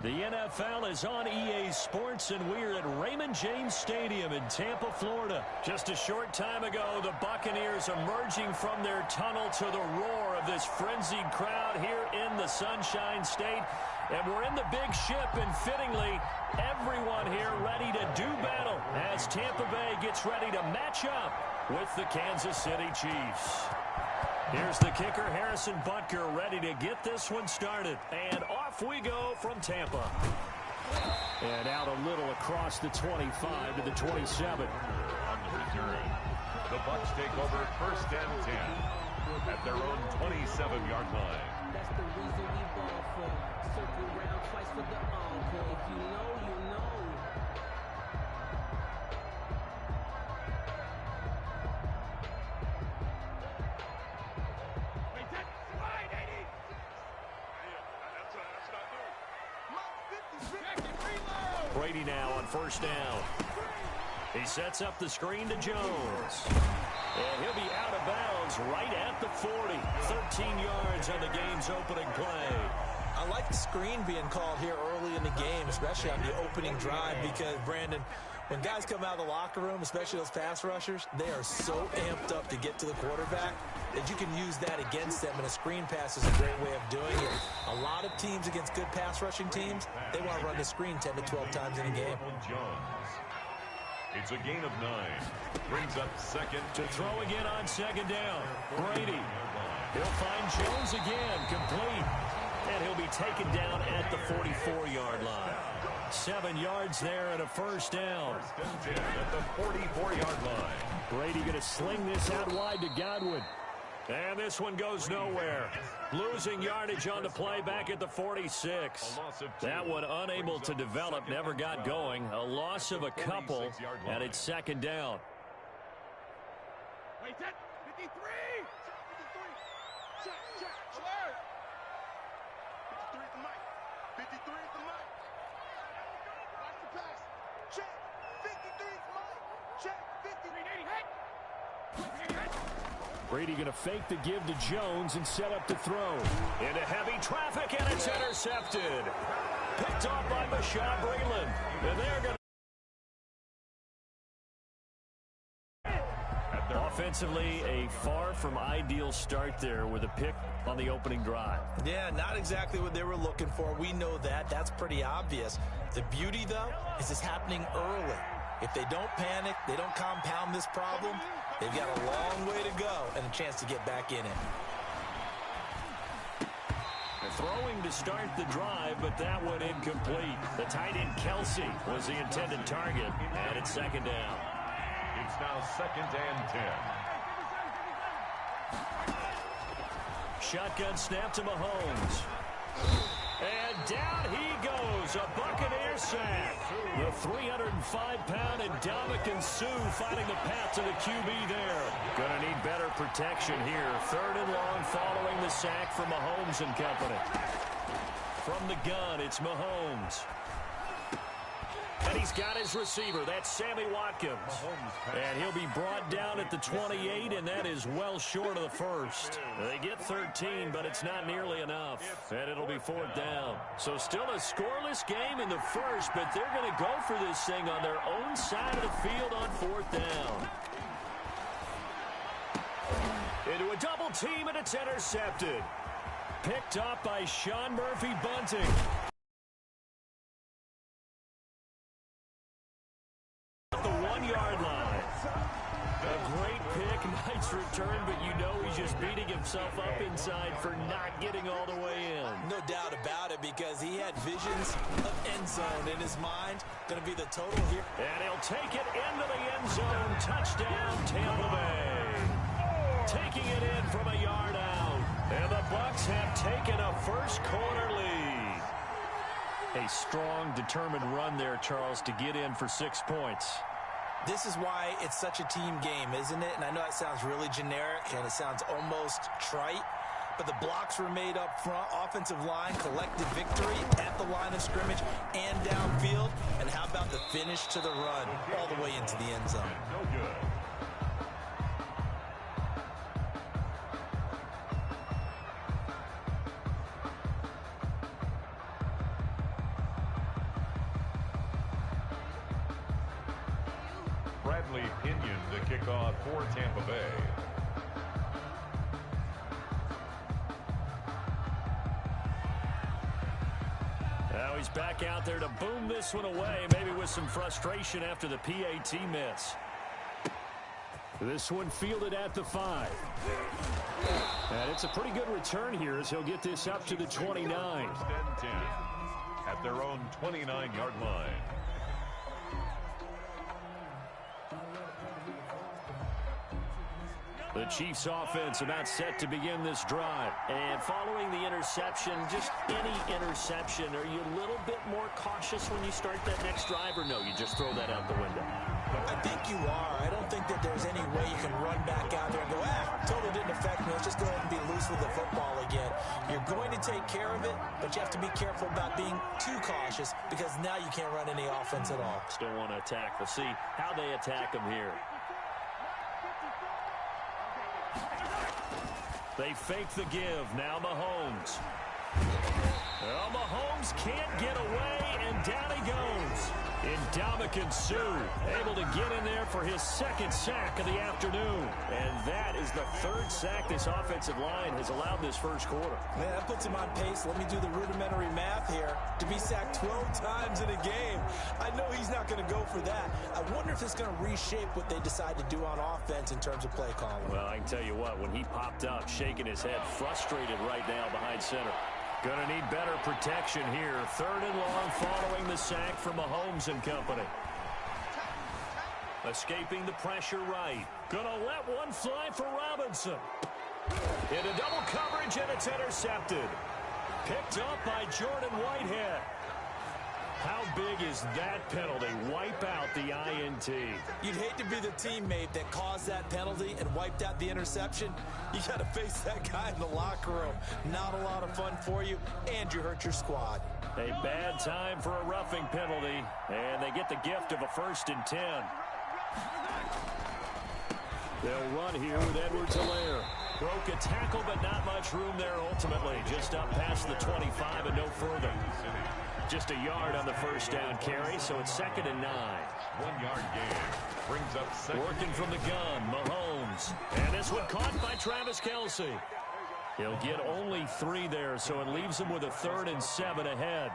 The NFL is on EA Sports, and we're at Raymond James Stadium in Tampa, Florida. Just a short time ago, the Buccaneers emerging from their tunnel to the roar of this frenzied crowd here in the Sunshine State. And we're in the big ship, and fittingly, everyone here ready to do battle as Tampa Bay gets ready to match up with the Kansas City Chiefs. Here's the kicker, Harrison Butker, ready to get this one started. And off we go from Tampa. And out a little across the 25 to the 27. On the return, the Bucs take over 1st and 10 at their own 27-yard line. That's the reason we ball for. Circle round twice for the encore. If you know, you know. Brady now on 1st down. He sets up the screen to Jones. And he'll be out of bounds right at the 40. 13 yards on the game's opening play. I like the screen being called here early in the game, especially on the opening drive, because, Brandon, when guys come out of the locker room, especially those pass rushers, they are so amped up to get to the quarterback that you can use that against them, and a screen pass is a great way of doing it. A lot of teams against good pass rushing teams, they want to run the screen 10 to 12 times in a game. It's a gain of 9. Brings up 2nd. To throw again on 2nd down. Brady. He'll find Jones again, complete. And he'll be taken down at the 44-yard line. 7 yards there and a 1st down. 1st and 10 at the 44-yard line. Brady going to sling this out wide to Godwin. And this one goes nowhere. Losing yardage on the play back at the 46. That one unable to develop, never got going. A loss of a couple, and it's 2nd down. Wait, 53! 53! Check, check, alert! 53 at the mic. 53 at the mic. Watch the pass. Check. 53 at the mic. Check. 53. Hey! Brady going to fake the give to Jones and set up to throw. Into heavy traffic, and it's intercepted. Picked off by Bashaud Breeland. And they're going to... Offensively, a far from ideal start there with a pick on the opening drive. Yeah, not exactly what they were looking for. We know that. That's pretty obvious. The beauty, though, is it's happening early. If they don't panic, they don't compound this problem, they've got a long way to go and a chance to get back in it. Throwing to start the drive, but that one incomplete. The tight end Kelsey was the intended target, and it's 2nd down. It's now 2nd and 10. Shotgun snap to Mahomes. And down he goes, a Buccaneer sack. The 305-pound Ndamukong Suh finding the path to the QB there. Gonna need better protection here. 3rd and long following the sack from Mahomes and company. From the gun, it's Mahomes. And he's got his receiver. That's Sammy Watkins. And he'll be brought down at the 28, and that is well short of the 1st. They get 13, but it's not nearly enough. And it'll be 4th down. So still a scoreless game in the 1st, but they're going to go for this thing on their own side of the field on 4th down. Into a double team, and it's intercepted. Picked up by Sean Murphy-Bunting. The 1-yard line. A great pick, nice return, but you know he's just beating himself up inside for not getting all the way in. No doubt about it, because he had visions of end zone in his mind. Going to be the total here. And he'll take it into the end zone. Touchdown, Tampa Bay. Taking it in from a yard out. And the Bucs have taken a first-quarter lead. A strong, determined run there, Charles, to get in for 6 points. This is why it's such a team game, isn't it? And I know it sounds really generic and it sounds almost trite, but the blocks were made up front. Offensive line, collective victory at the line of scrimmage and downfield. And how about the finish to the run all the way into the end zone? No good. Stanley Pinion to kick off for Tampa Bay. Now he's back out there to boom this one away, maybe with some frustration after the PAT miss. This one fielded at the 5. And it's a pretty good return here as he'll get this up to the 29. First and 10 at their own 29-yard line. The Chiefs offense about set to begin this drive. And following the interception, just any interception, are you a little bit more cautious when you start that next drive, or no, you just throw that out the window? I think you are. I don't think that there's any way you can run back out there and go, totally didn't affect me. Let's just go ahead and be loose with the football again. You're going to take care of it, but you have to be careful about being too cautious because now you can't run any offense at all. Still want to attack. We'll see how they attack them here. They fake the give. Now Mahomes. Well, Mahomes can't get away, and down he goes. Ndamukong Suh able to get in there for his second sack of the afternoon. And that is the third sack this offensive line has allowed this first quarter. Man, that puts him on pace. Let me do the rudimentary math here. To be sacked 12 times in a game, I know he's not going to go for that. I wonder if it's going to reshape what they decide to do on offense in terms of play calling. Well, I can tell you what, when he popped up, shaking his head, frustrated right now behind center. Gonna need better protection here. 3rd and long following the sack from Mahomes and company. Escaping the pressure right. Gonna let one fly for Robinson. Into double coverage, and it's intercepted. Picked up by Jordan Whitehead. How big is that penalty? Wipe out the INT. You'd hate to be the teammate that caused that penalty and wiped out the interception. You got to face that guy in the locker room. Not a lot of fun for you, and you hurt your squad. A bad time for a roughing penalty, and they get the gift of a 1st and 10. They'll run here with Edwards-Helaire. Broke a tackle, but not much room there ultimately. Just up past the 25 and no further. Just a yard on the first down carry, so it's 2nd and 9. 1-yard gain brings up second. Working from the gun, Mahomes. And this one caught by Travis Kelce. He'll get only 3 there, so it leaves him with a 3rd and 7 ahead.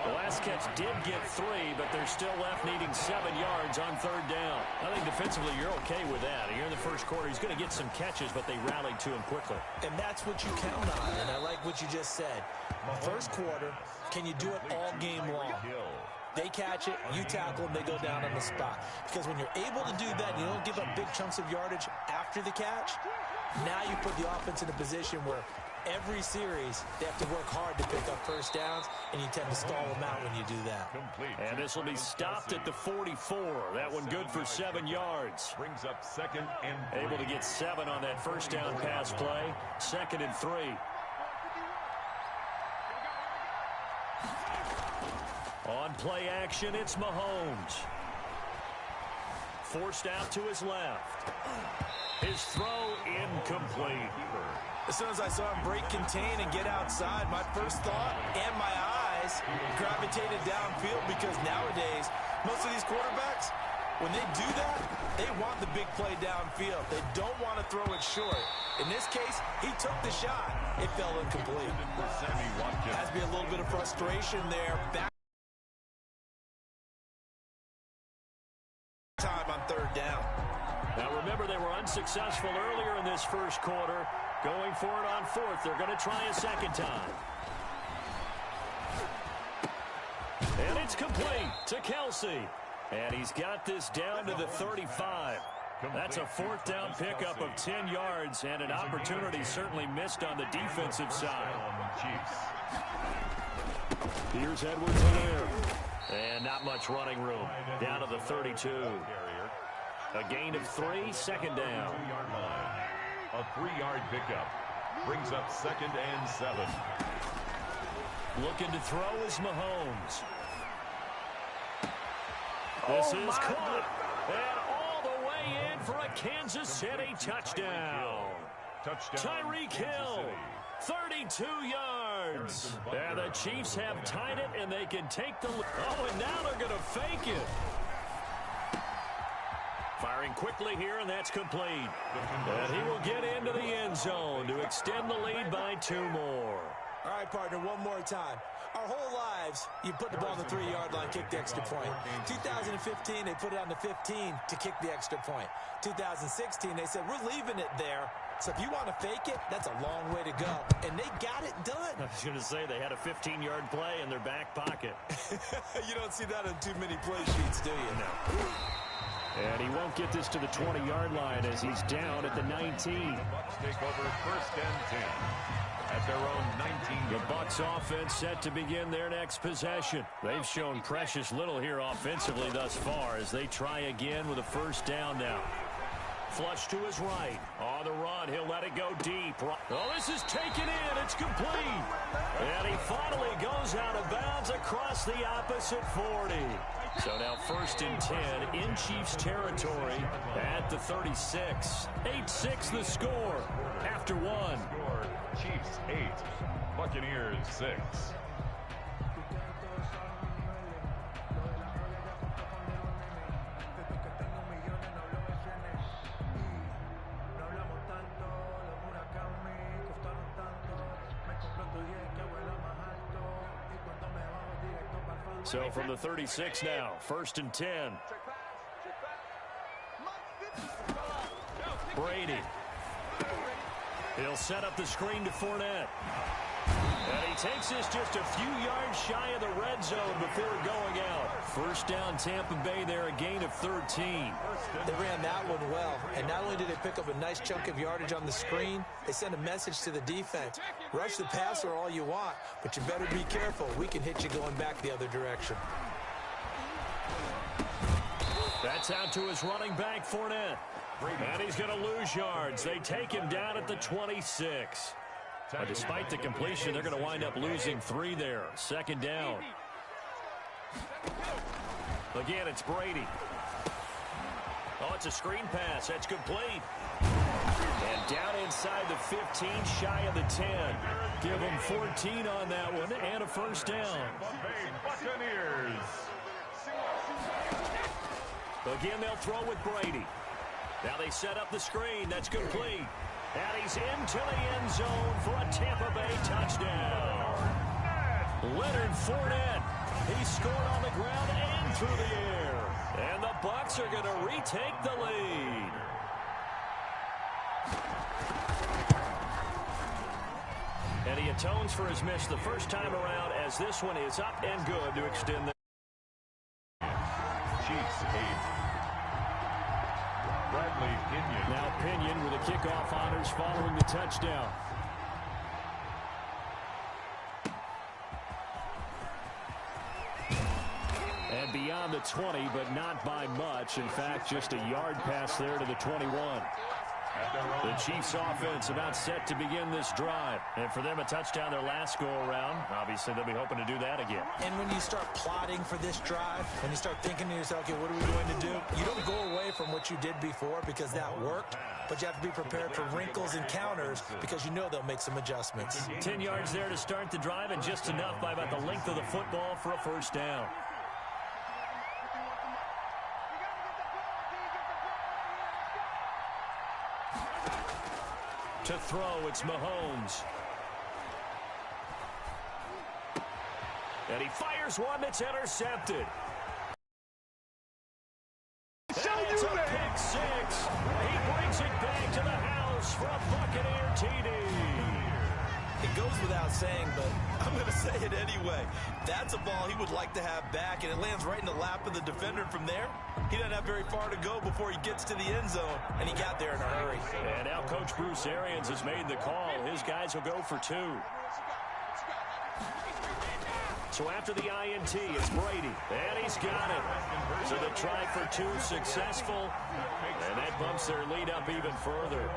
The last catch did get 3, but they're still left needing 7 yards on 3rd down. I think defensively you're okay with that. Here in the first quarter, he's going to get some catches, but they rallied to him quickly. And that's what you count on, and I like what you just said. First quarter, can you do it all game long? They catch it, you tackle them, they go down on the spot. Because when you're able to do that, you don't give up big chunks of yardage after the catch, now you put the offense in a position where every series, they have to work hard to pick up first downs, and you tend to stall them out when you do that. And this will be stopped at the 44. That one good for 7 yards. Brings up 2nd and 3. Able to get 7 on that first down pass play. 2nd and 3. On play action, it's Mahomes. Forced out to his left. His throw incomplete. As soon as I saw him break contain and get outside, my first thought and my eyes gravitated downfield, because nowadays, most of these quarterbacks, when they do that, they want the big play downfield. They don't want to throw it short. In this case, he took the shot. It fell incomplete. Sammy Watkins. Has to be a little bit of frustration there. Back time on 3rd down. Now remember, they were unsuccessful earlier in this first quarter. Going for it on 4th. They're going to try a 2nd time. And it's complete to Kelce. And he's got this down to the 35. That's a 4th down pickup of 10 yards, and an opportunity certainly missed on the defensive side. Here's Edwards-Helaire. And not much running room. Down to the 32. A gain of 3, 2nd down. A 3-yard pickup brings up 2nd and 7. Looking to throw is Mahomes. This is caught. And all the way in for a Kansas City touchdown. Tyreek Hill, 32 yards. And the Chiefs have tied it, and they can take the... Oh, and now they're going to fake it. Fire Firing quickly here, and that's complete. And he will get into the end zone to extend the lead by 2 more. All right, partner, one more time. Our whole lives, you put the ball on the 3-yard line, kick the extra point. 2015, they put it on the 15 to kick the extra point. 2016, they said, we're leaving it there. So if you want to fake it, that's a long way to go. And they got it done. I was going to say they had a 15-yard play in their back pocket. You don't see that on too many play sheets, do you? No. And he won't get this to the 20-yard line as he's down at the 19. The Bucs take over first and 10 at their own 19. The Bucs offense set to begin their next possession. They've shown precious little here offensively thus far as they try again with a first down now. Flush to his right. On the run, he'll let it go deep. Oh, this is taken in. It's complete. And he finally goes out of bounds across the opposite 40. So now first and 10 in Chiefs territory at the 36. 8-6 the score after 1. Score, Chiefs 8, Buccaneers 6. So from the 36 now, first and 10. Brady. He'll set up the screen to Fournette. And he takes this just a few yards shy of the red zone before going out. First down Tampa Bay there, a gain of 13. They ran that one well, and not only did they pick up a nice chunk of yardage on the screen, they sent a message to the defense. Rush the passer all you want, but you better be careful. We can hit you going back the other direction. That's out to his running back, Fournette. And he's going to lose yards. They take him down at the 26. But despite the completion, they're going to wind up losing 3 there. Second down. Again, it's Brady. Oh, it's a screen pass. That's complete. And down inside the 15, shy of the 10. Give them 14 on that one and a first down. Buccaneers. Again, they'll throw with Brady. Now they set up the screen. That's complete. And he's into the end zone for a Tampa Bay touchdown. Leonard Fournette. He scored on the ground and through the air. And the Bucs are going to retake the lead. And he atones for his miss the first time around as this one is up and good to extend the Chiefs 8. Bradley Pinion. Now Pinion with the kickoff honors following the touchdown. And beyond the 20, but not by much. In fact, just a yard pass there to the 21. The Chiefs offense about set to begin this drive. And for them, a touchdown their last go-around. Obviously, they'll be hoping to do that again. And when you start plotting for this drive, when you start thinking to yourself, okay, what are we going to do? You don't go away from what you did before because that worked, but you have to be prepared for wrinkles and counters because you know they'll make some adjustments. 10 yards there to start the drive and just enough by about the length of the football for a first down. To throw, it's Mahomes. And he fires one that's intercepted. It's a pick six. He brings it back to the house for a Buccaneer TD. It goes without saying, but I'm going to say it anyway. That's a ball he would like to have back, and it lands right in the lap of the defender. From there, he doesn't have very far to go before he gets to the end zone, and he got there in a hurry. And now Coach Bruce Arians has made the call. His guys will go for 2. So after the INT, it's Brady, and he's got it. So the try for 2 successful, and that bumps their lead up even further.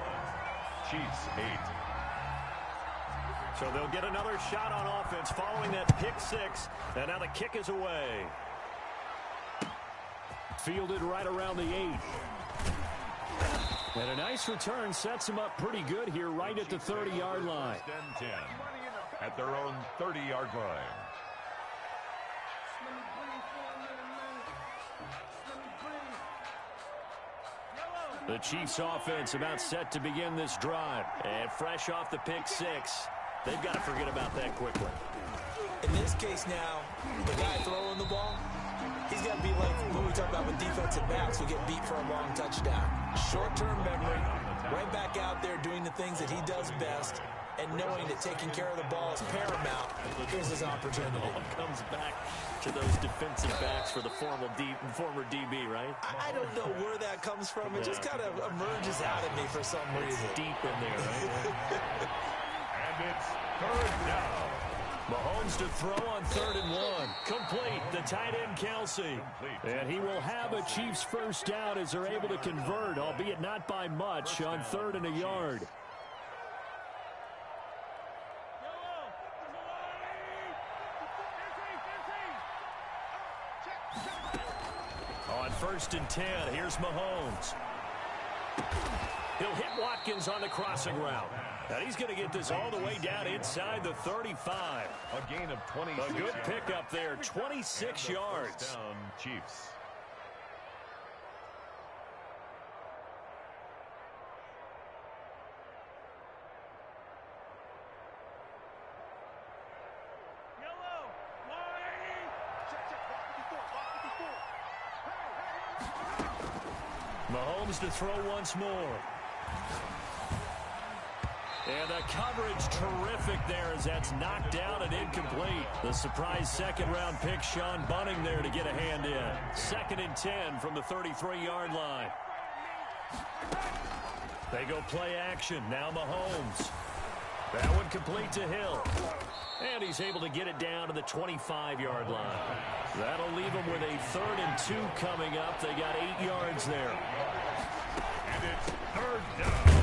Chiefs 8. So they'll get another shot on offense following that pick six, and now the kick is away. Fielded right around the 8. And a nice return sets him up pretty good here right at the 30-yard line. First and 10 at their own 30-yard line. The Chiefs offense about set to begin this drive. And fresh off the pick six, they've got to forget about that quickly. In this case now, the guy throwing the ball, he's got to be like what we talk about with defensive backs who get beat for a long touchdown. Short-term memory, right back out there doing the things that he does best, and knowing that taking care of the ball is paramount. Here's his opportunity. It comes back to those defensive backs for the former DB, right? I don't know where that comes from. It just kind of emerges out of me for some reason. It's deep in there, right? And it's third down. Mahomes to throw on 3rd and 1. Complete. The tight end, Kelsey. And he will have a Chiefs first down as they're able to convert, albeit not by much, on 3rd and a yard. On 1st and 10, here's Mahomes. He'll hit Watkins on the crossing route. And he's going to get this all the way down inside the 35. A gain of 26. A good pickup there, 26 yards. Down, Chiefs. Mahomes to throw once more. And the coverage terrific there as that's knocked down and incomplete. The surprise second-round pick, Sean Bunting, there to get a hand in. 2nd and 10 from the 33-yard line. They go play action. Now Mahomes. That one complete to Hill. And he's able to get it down to the 25-yard line. That'll leave them with a 3rd and 2 coming up. They got 8 yards there. And it's third down.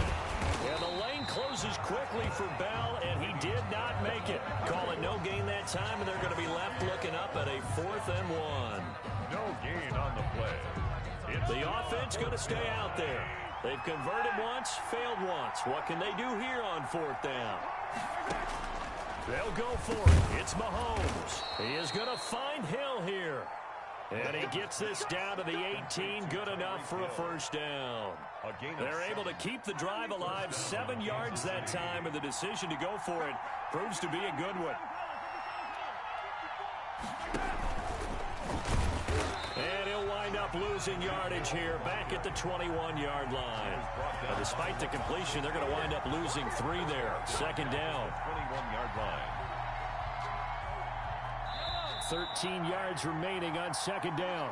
And the lane closes quickly for Bell, and he did not make it. Call it no gain that time, and they're going to be left looking up at a 4th and 1. No gain on the play. The offense going to stay out there. They've converted once, failed once. What can they do here on 4th down? They'll go for it. It's Mahomes. He is going to find Hill here. And he gets this down to the 18. Good enough for a first down. They're able to keep the drive alive. 7 yards that time, and the decision to go for it proves to be a good one. And he'll wind up losing yardage here back at the 21-yard line. Now, despite the completion, they're going to wind up losing 3 there. 2nd down. 21-yard line. 13 yards remaining on 2nd down.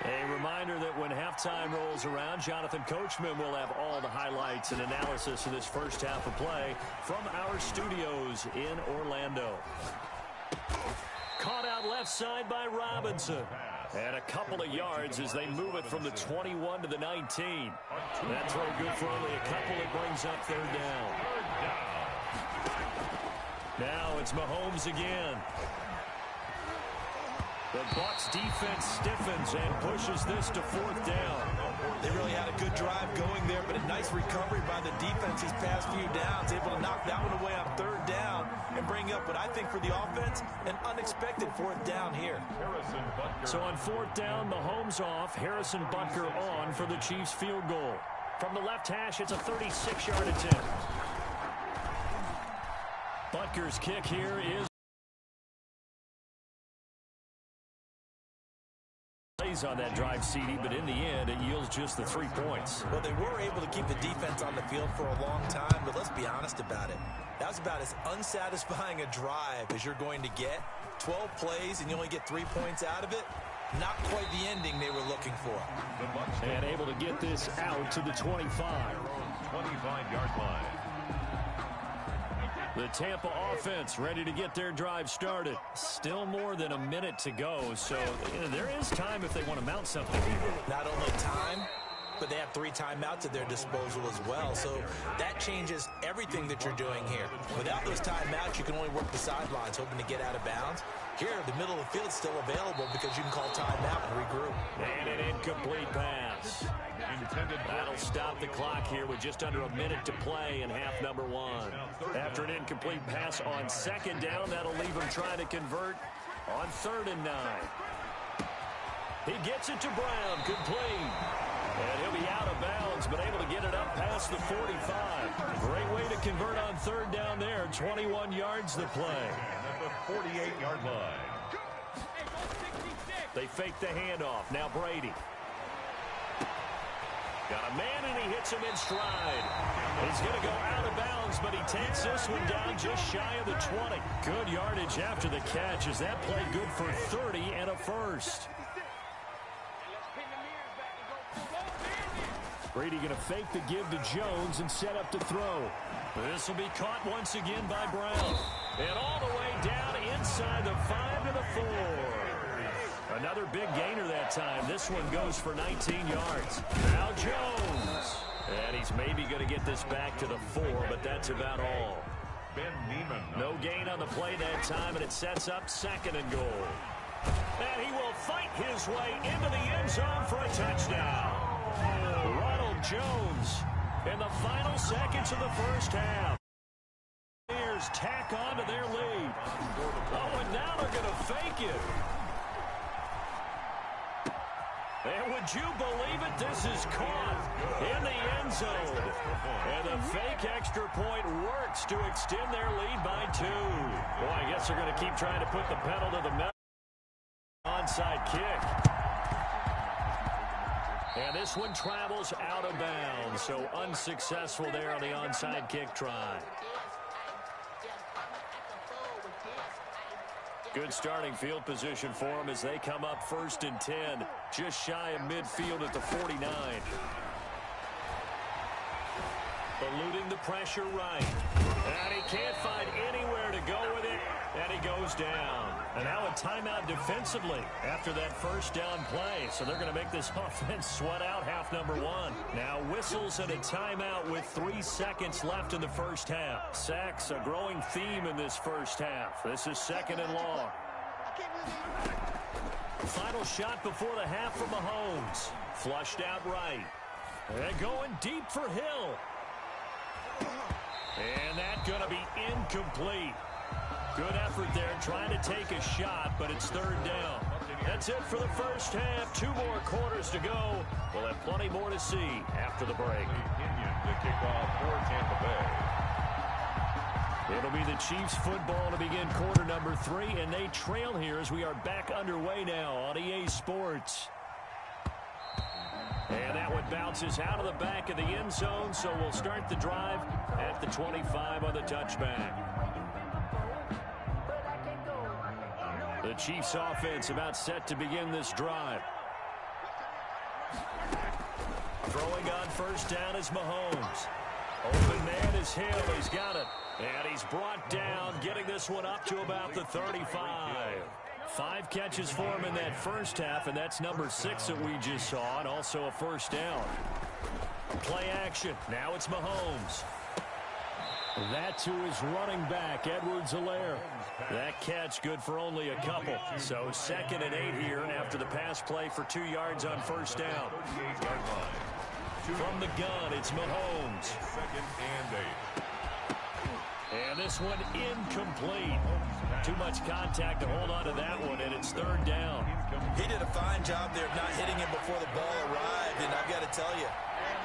A reminder that when halftime rolls around, Jonathan Coachman will have all the highlights and analysis of this first half of play from our studios in Orlando. Caught out left side by Robinson. And a couple of yards as they move it from the 21 to the 19. That throw good for only a couple. It brings up 3rd down. Now it's Mahomes again. The Bucs defense stiffens and pushes this to 4th down. They really had a good drive going there, but a nice recovery by the defense these past few downs, able to knock that one away on 3rd down and bring up what I think for the offense, an unexpected 4th down here. So on 4th down, Mahomes off, Harrison Butker on for the Chiefs field goal. From the left hash, it's a 36-yard attempt. Butker's kick here is on that drive, CD, but in the end, it yields just the 3 points. Well, they were able to keep the defense on the field for a long time, but let's be honest about it. That was about as unsatisfying a drive as you're going to get. 12 plays, and you only get 3 points out of it. Not quite the ending they were looking for. And able to get this out to the 25. 25-yard line. The Tampa offense ready to get their drive started. Still more than a minute to go, so there is time if they want to mount something. Not only time, but they have 3 timeouts at their disposal as well, so that changes everything that you're doing here. Without those timeouts, you can only work the sidelines, hoping to get out of bounds. Here, the middle of the field is still available because you can call timeout and regroup. And an incomplete pass. That'll stop the clock here with just under a minute to play in half number 1. After an incomplete pass on 2nd down, that'll leave them trying to convert on 3rd and 9. He gets it to Brown, complete. And he'll be out of bounds, but able to get it up past the 45. Great way to convert on third down there. 21 yards to play. At the 48-yard line. They fake the handoff. Now Brady. Got a man, and he hits him in stride. He's going to go out of bounds, but he takes this one down just shy of the 20. Good yardage after the catch as that play good for 30 and a first. Brady going to fake the give to Jones and set up to throw. This will be caught once again by Brown. And all the way down inside the 5 to the 4. Another big gainer that time. This one goes for 19 yards. Now Jones. And he's maybe going to get this back to the 4, but that's about all. Ben Niemann. No gain on the play that time, and it sets up 2nd and goal. And he will fight his way into the end zone for a touchdown. Ronald Jones in the final seconds of the first half. Bears tack on to their lead. Oh, and now they're going to fake it. And would you believe it? This is caught in the end zone. And the fake extra point works to extend their lead by 2. Boy, I guess they're going to keep trying to put the pedal to the metal. Onside kick. And this one travels out of bounds, so unsuccessful there on the onside kick try. Good starting field position for them as they come up 1st and 10, just shy of midfield at the 49. Eluding the pressure right. And he can't find anywhere to go with it, and he goes down. And now a timeout defensively after that first down play. So they're going to make this offense sweat out half number 1. Now whistles and a timeout with 3 seconds left in the first half. Sacks, a growing theme in this first half. This is 2nd and long. Final shot before the half from Mahomes. Flushed out right. And going deep for Hill. And that's going to be incomplete. Good effort there trying to take a shot, but it's 3rd down. That's it for the first half. 2 more quarters to go. We'll have plenty more to see after the break. To kick off for Tampa Bay. It'll be the Chiefs football to begin quarter number 3, and they trail here as we are back underway now on EA Sports. And that one bounces out of the back of the end zone, so we'll start the drive at the 25 on the touchback. The Chiefs offense about set to begin this drive. Throwing on first down is Mahomes. Open man is Hill. He's got it. And he's brought down, getting this one up to about the 35. 5 catches for him in that first half, and that's number 6 that we just saw, and also a first down. Play action. Now it's Mahomes. That to his running back, Edwards-Helaire. That catch good for only a couple. So 2nd and 8 here after the pass play for 2 yards on first down. From the gun, it's Mahomes. 2nd and 8. And this one incomplete. Too much contact to hold on to that one, and it's 3rd down. He did a fine job there of not hitting him before the ball arrived, and I've got to tell you,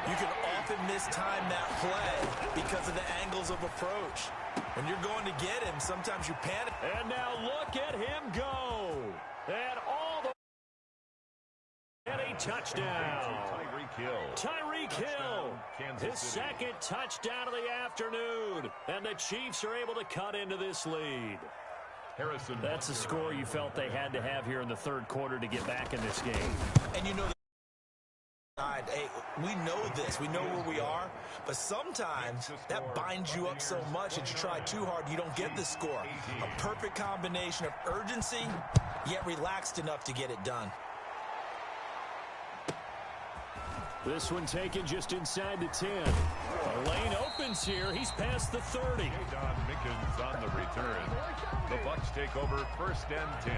you can often mistime that play because of the angles of approach. When you're going to get him, sometimes you panic. And now look at him go. And all the... And a touchdown. Tyreek Hill. Tyreek Hill. His 2nd touchdown of the afternoon. And the Chiefs are able to cut into this lead. Harrison. That's a score you felt they had to have here in the 3rd quarter to get back in this game. And you know, hey, we know this. We know where we are. But sometimes that binds you up so much that you try too hard, you don't get the score. A perfect combination of urgency, yet relaxed enough to get it done. This one taken just inside the 10. A lane opens here. He's past the 30. Don Mickens on the return. The Bucks take over first and 10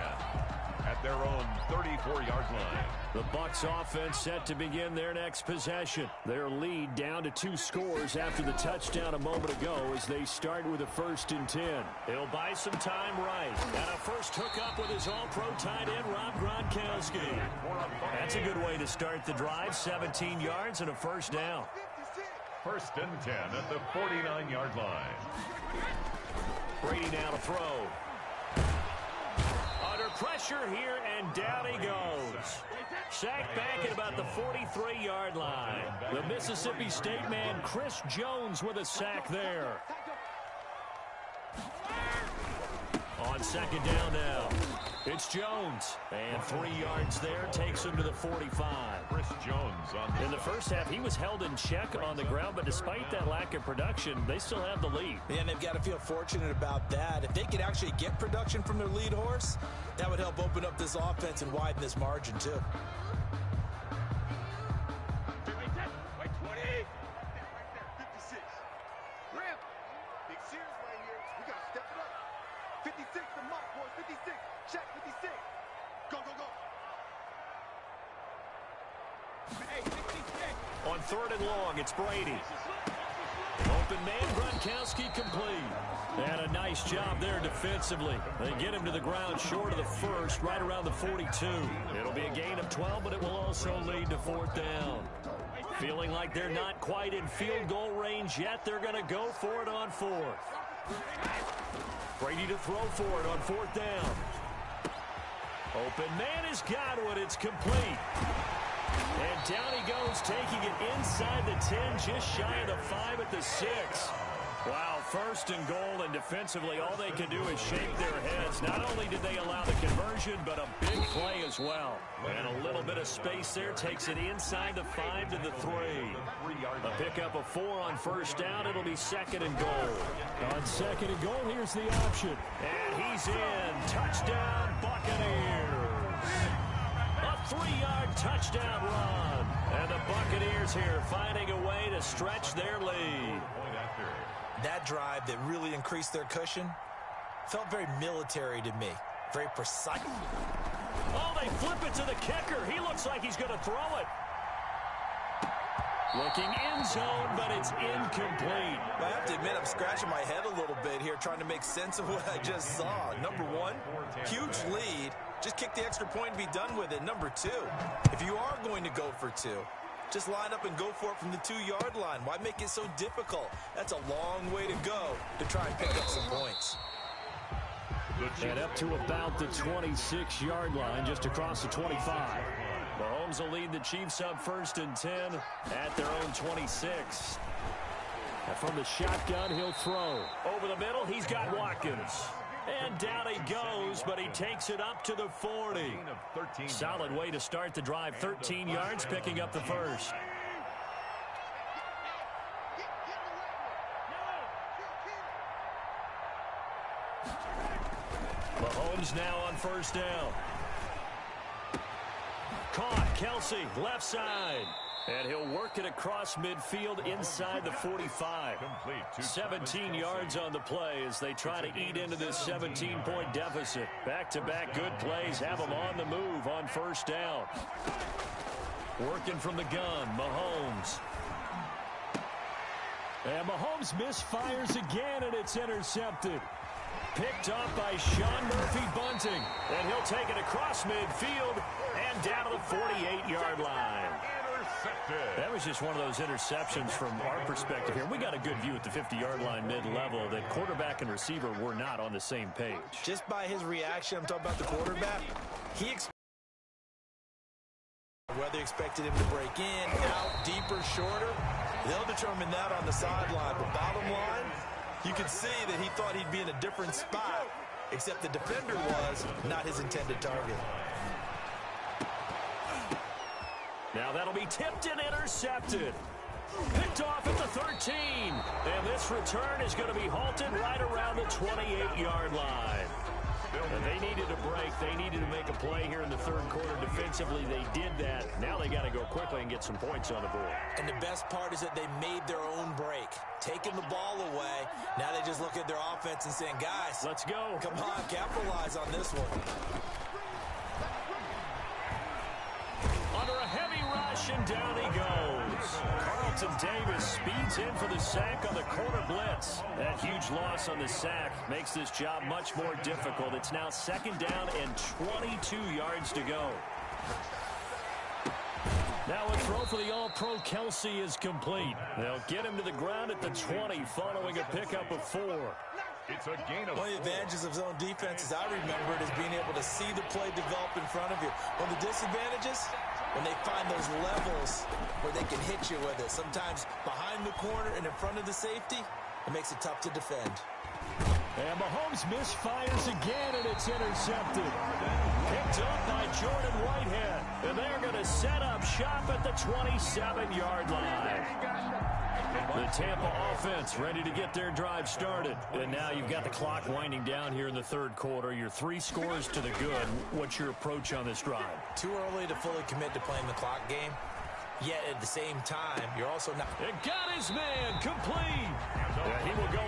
at their own 34-yard line. The Bucks offense set to begin their next possession. Their lead down to 2 scores after the touchdown a moment ago as they start with a 1st and 10. He'll buy some time right. And a first hookup with his all-pro tight end, Rob Gronkowski. That's a good way to start the drive. 17 yards and a first down. First and 10 at the 49-yard line. Brady now to throw. Under pressure here, and down he goes. Sacked back at about the 43-yard line. The Mississippi State man, Chris Jones, with a sack there. On 2nd down now. It's Jones. And 3 yards there takes him to the 45. Chris Jones on in the first half, he was held in check on the ground, but despite that lack of production, they still have the lead. And they've got to feel fortunate about that. If they could actually get production from their lead horse, that would help open up this offense and widen this margin, too. On 3rd and long, it's Brady. Open man, Gronkowski complete. And a nice job there defensively. They get him to the ground short of the 1st, right around the 42. It'll be a gain of 12, but it will also lead to 4th down. Feeling like they're not quite in field goal range yet, they're going to go for it on 4th. Brady to throw for it on 4th down. Open man has got it. It's complete. And down he goes, taking it inside the 10, just shy of the 5 at the 6. Wow, 1st and goal, and defensively all they can do is shake their heads. Not only did they allow the conversion, but a big play as well. And a little bit of space there takes it inside the 5 to the 3. A pickup of 4 on 1st down. It'll be 2nd and goal. On 2nd and goal, here's the option. And he's in. Touchdown, Buccaneers. A 3-yard touchdown run. And the Buccaneers here finding a way to stretch their lead. That drive that really increased their cushion felt very military to me. Very precise. Oh, they flip it to the kicker. He looks like he's going to throw it. Looking end zone, but it's incomplete. I have to admit, I'm scratching my head a little bit here trying to make sense of what I just saw. Number 1, huge lead. Just kick the extra point and be done with it. Number 2, if you are going to go for 2, just line up and go for it from the 2-yard line. Why make it so difficult? That's a long way to go to try and pick up some points. And up to about the 26-yard line, just across the 25. Mahomes will lead the Chiefs up 1st and 10 at their own 26. And from the shotgun, he'll throw. Over the middle, he's got Watkins. And down he goes, but he takes it up to the 40. Solid way to start the drive. 13 yards, picking up the 1st. Mahomes now on 1st down. Caught, Kelsey, left side. And he'll work it across midfield inside the 45. 17 yards on the play as they try to eat into this 17-point deficit. Back-to-back good plays have them on the move on 1st down. Working from the gun, Mahomes. And Mahomes misfires again, and it's intercepted. Picked off by Sean Murphy-Bunting. And he'll take it across midfield and down to the 48-yard line. That was just one of those interceptions from our perspective here. We got a good view at the 50-yard line mid-level that quarterback and receiver were not on the same page. Just by his reaction, I'm talking about the quarterback, whether he expected him to break in, out, deeper, shorter, they'll determine that on the sideline. But bottom line, you could see that he thought he'd be in a different spot, except the defender was not his intended target. Now that'll be tipped and intercepted. Picked off at the 13. And this return is going to be halted right around the 28-yard line. And they needed a break. They needed to make a play here in the third quarter defensively. They did that. Now they got to go quickly and get some points on the board. And the best part is that they made their own break. Taking the ball away. Now they just look at their offense and saying, guys, let's go. Come on, capitalize on this one. Under a heavy rush, and down he goes. Carlton Davis speeds in for the sack on the corner blitz. That huge loss on the sack makes this job much more difficult. It's now second down and 22 yards to go. Now a throw for the All-Pro Kelsey is complete. They'll get him to the ground at the 20 following a pickup of 4. It's a gain of 4. One of the advantages of zone defense, as I remember it, is being able to see the play develop in front of you. One of the disadvantages, when they find those levels where they can hit you with it. Sometimes behind the corner and in front of the safety, it makes it tough to defend. And Mahomes misfires again, and it's intercepted. Picked up by Jordan Whitehead. And they're going to set up shop at the 27-yard line. The Tampa offense ready to get their drive started. And now you've got the clock winding down here in the third quarter. Your 3 scores to the good. What's your approach on this drive? Too early to fully commit to playing the clock game. Yet at the same time, you're also not... It got his man complete. Yeah, he will go...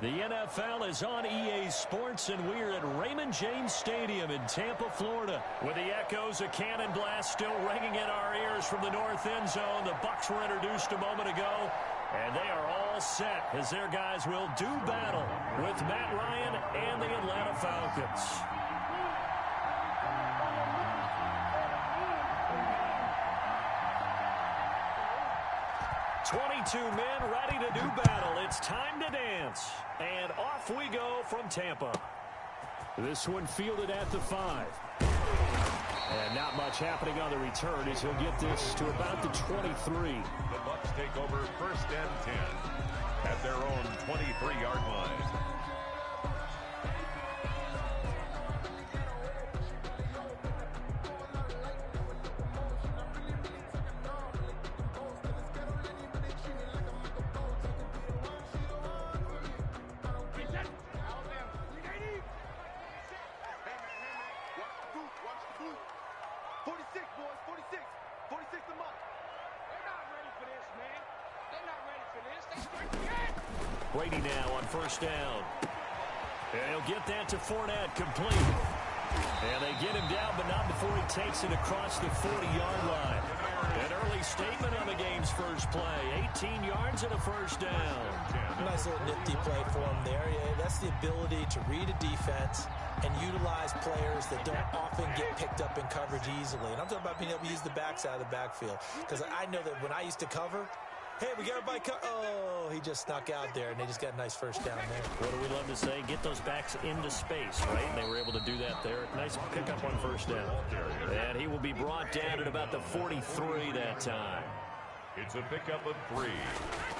The NFL is on EA Sports, and we're at Raymond James Stadium in Tampa, Florida. With the echoes of cannon blast still ringing in our ears from the north end zone, the Bucs were introduced a moment ago, and they are all set as their guys will do battle with Matt Ryan and the Atlanta Falcons. "22 men ready to do battle. It's time to dance." And off we go from Tampa. This one fielded at the 5. And not much happening on the return as he'll get this to about the 23. The Bucs take over first and 10 at their own 23-yard line. Brady now on first down. And he'll get that to Fournette, complete. And they get him down, but not before he takes it across the 40-yard line. An early statement on the game's first play. 18 yards and a first down. Nice little nifty play for him there. Yeah, that's the ability to read a defense and utilize players that don't often get picked up in coverage easily. And I'm talking about being able to use the backside of the backfield. Because I know that when I used to cover, hey, we got everybody oh, he just snuck out there, and they just got a nice first down there. What do we love to say? Get those backs into space, right? And they were able to do that there. Nice pickup on first down. And he will be brought down at about the 43 that time. It's a pickup of 3.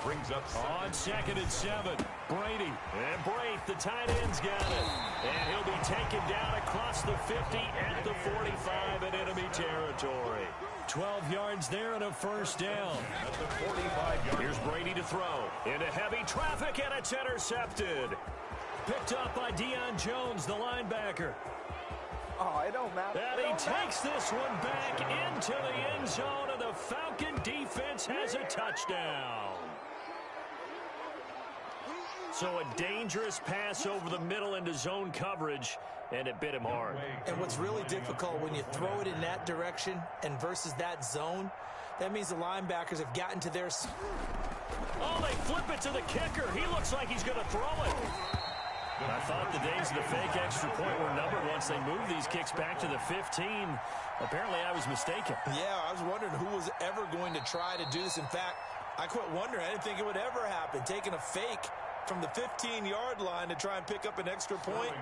Brings up on 2nd and 7. Brady. And Braith, the tight end's got it. And he'll be taken down across the 50 at the 45 in enemy territory. 12 yards there and a first down. At the 45-yard. Here's Brady to throw. Into heavy traffic, and it's intercepted. Picked up by Deion Jones, the linebacker. Oh, it don't matter. And he takes this one back into the end zone, and the Falcon defense has a touchdown. So a dangerous pass over the middle into zone coverage, and it bit him hard. And what's really difficult when you throw it in that direction and versus that zone, that means the linebackers have gotten to their... Oh, they flip it to the kicker. He looks like he's going to throw it. I thought the days of the fake extra point were numbered once they moved these kicks back to the 15. Apparently, I was mistaken. Yeah, I was wondering who was ever going to try to do this. In fact, I quit wondering. I didn't think it would ever happen. Taking a fake from the 15-yard line to try and pick up an extra point,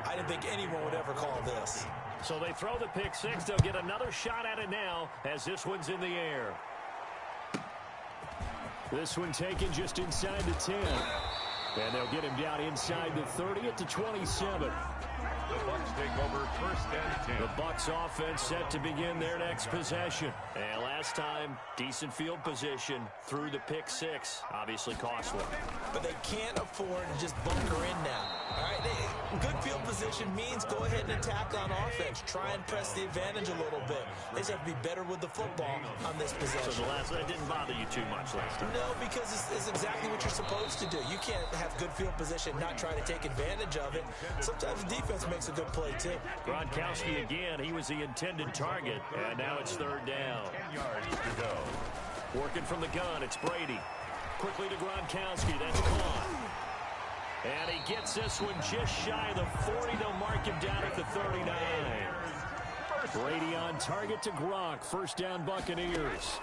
I didn't think anyone would ever call this. So they throw the pick six. They'll get another shot at it now as this one's in the air. This one taken just inside the 10. And they'll get him down inside the 30 at the 27. The Bucs take over first and 10. The Bucs offense set to begin their next possession. And last time, decent field position through the pick six. Obviously costly. But they can't afford to just bunker in now. All right, good field position means go ahead and attack on offense. Try and press the advantage a little bit. They just have to be better with the football on this possession. So that didn't bother you too much last time? No, because it's exactly what you're supposed to do. You can't have good field position, not try to take advantage of it. Sometimes the defense makes a good play, too. Gronkowski again. He was the intended target. And now it's third down. 10 yards to go. Working from the gun, it's Brady. Quickly to Gronkowski. That's caught. And he gets this one just shy of the 40. They'll mark him down at the 39. Brady on target to Gronk. First down, Buccaneers.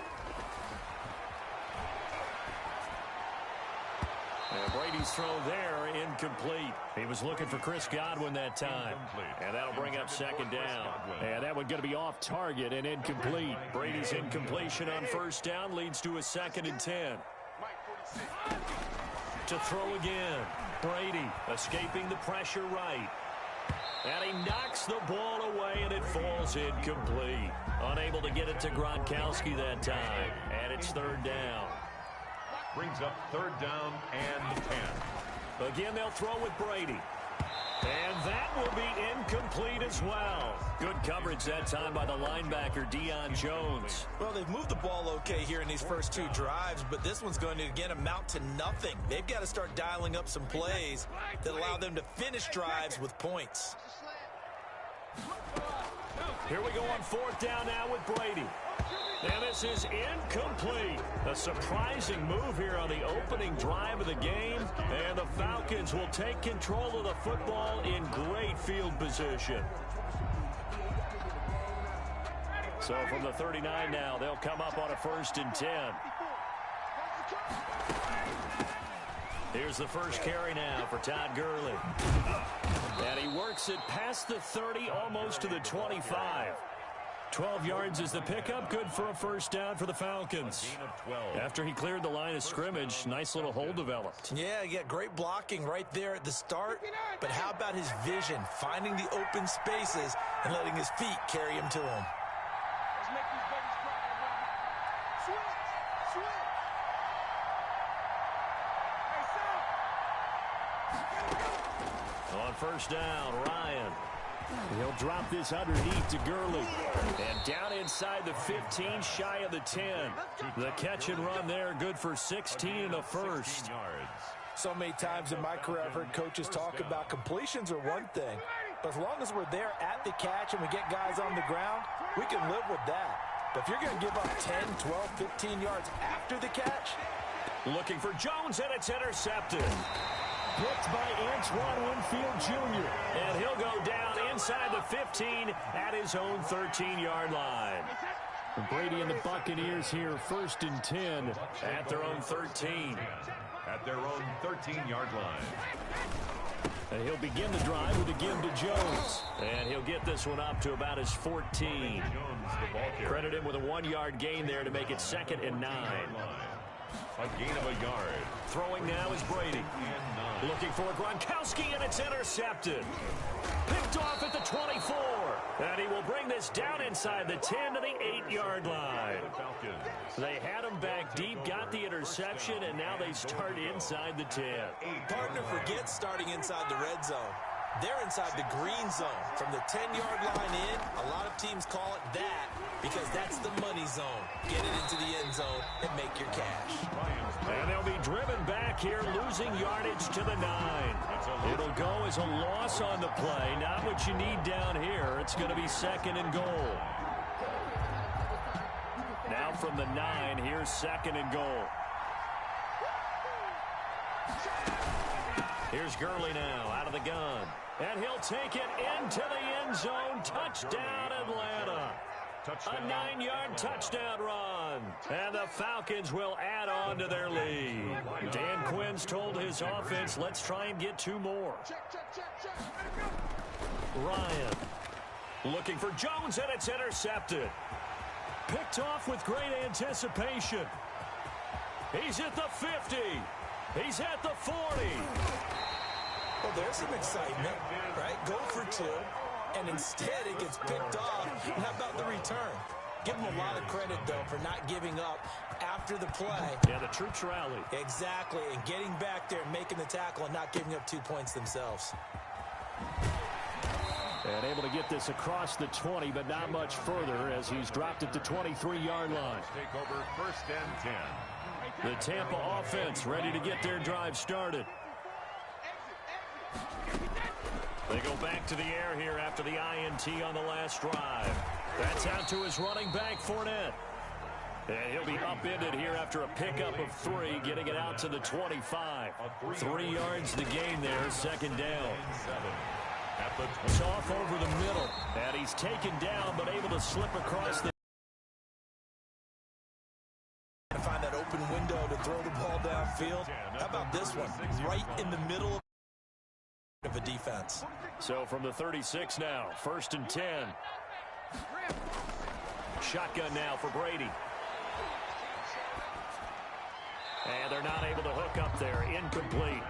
And Brady's throw there, incomplete. He was looking for Chris Godwin that time. And that'll bring up second down. And that one going to be off target and incomplete. Brady's incompletion on first down leads to a 2nd and 10. To throw again. Brady escaping the pressure right. And he knocks the ball away, and it falls incomplete. Unable to get it to Gronkowski that time. And it's third down. Brings up third down and 10. Again, they'll throw with Brady. And that will be incomplete as well. Good coverage that time by the linebacker, Deion Jones. Well, they've moved the ball okay here in these first two drives, but this one's going to, again, amount to nothing. They've got to start dialing up some plays that allow them to finish drives with points. Here we go on fourth down now with Brady. And this is incomplete. A surprising move here on the opening drive of the game. And the Falcons will take control of the football in great field position. So from the 39 now, they'll come up on a 1st and 10. Here's the first carry now for Todd Gurley. And he works it past the 30, almost to the 25. 12 yards is the pickup. Good for a first down for the Falcons. After he cleared the line of scrimmage, nice little hole developed. Yeah, great blocking right there at the start. But how about his vision, finding the open spaces and letting his feet carry him to him? On first down, Ryan. He'll drop this underneath to Gurley. And down inside the 15, shy of the 10. The catch and run there, good for 16 and a first. So many times in my career, I've heard coaches talk about completions are one thing. But as long as we're there at the catch and we get guys on the ground, we can live with that. But if you're going to give up 10, 12, 15 yards after the catch. Looking for Jones, and it's intercepted. Blocked by Antoine Winfield Jr. And he'll go down inside the 15 at his own 13-yard line. Brady and the Buccaneers here, 1st and 10 at their own 13. At their own 13-yard line. And he'll begin the drive with a give to Jones. And he'll get this one up to about his 14. Credit him with a 1-yard gain there to make it 2nd and 9. A gain of a yard. Throwing now is Brady. Looking for Gronkowski, and it's intercepted. Picked off at the 24. And he will bring this down inside the 10 to the 8-yard line. They had him back deep, got the interception, and now they start inside the 10. Partner forgets starting inside the red zone. They're inside the green zone. From the 10-yard line in, a lot of teams call it that because that's the money zone. Get it into the end zone and make your cash. And they'll be driven back here, losing yardage to the 9. It'll go as a loss on the play. Not what you need down here. It's going to be 2nd and goal. Now from the 9, here's 2nd and goal. Here's Gurley now out of the gun. And he'll take it into the end zone. Touchdown, Atlanta. A 9-yard touchdown run. And the Falcons will add on to their lead. Dan Quinn's told his offense, let's try and get 2 more. Ryan looking for Jones, and it's intercepted. Picked off with great anticipation. He's at the 50. He's at the 40. Well, there's some excitement, right? Go for 2, and instead it gets picked off. And how about the return? Give them a lot of credit, though, for not giving up after the play. Yeah, the troops rally. Exactly, and getting back there and making the tackle and not giving up 2 points themselves. And able to get this across the 20, but not much further as he's dropped at the 23-yard line. Take over 1st and 10. The Tampa offense ready to get their drive started. They go back to the air here after the INT on the last drive. That's out to his running back, Fournette. And he'll be upended here after a pickup of 3, getting it out to the 25. 3 yards the gain there, 2nd down. It's off over the middle, and he's taken down, but able to slip across the... Find that open window to throw the ball downfield. How about this one? Right in the middle of a defense. So from the 36 now, 1st and 10. Shotgun now for Brady. And they're not able to hook up there. Incomplete.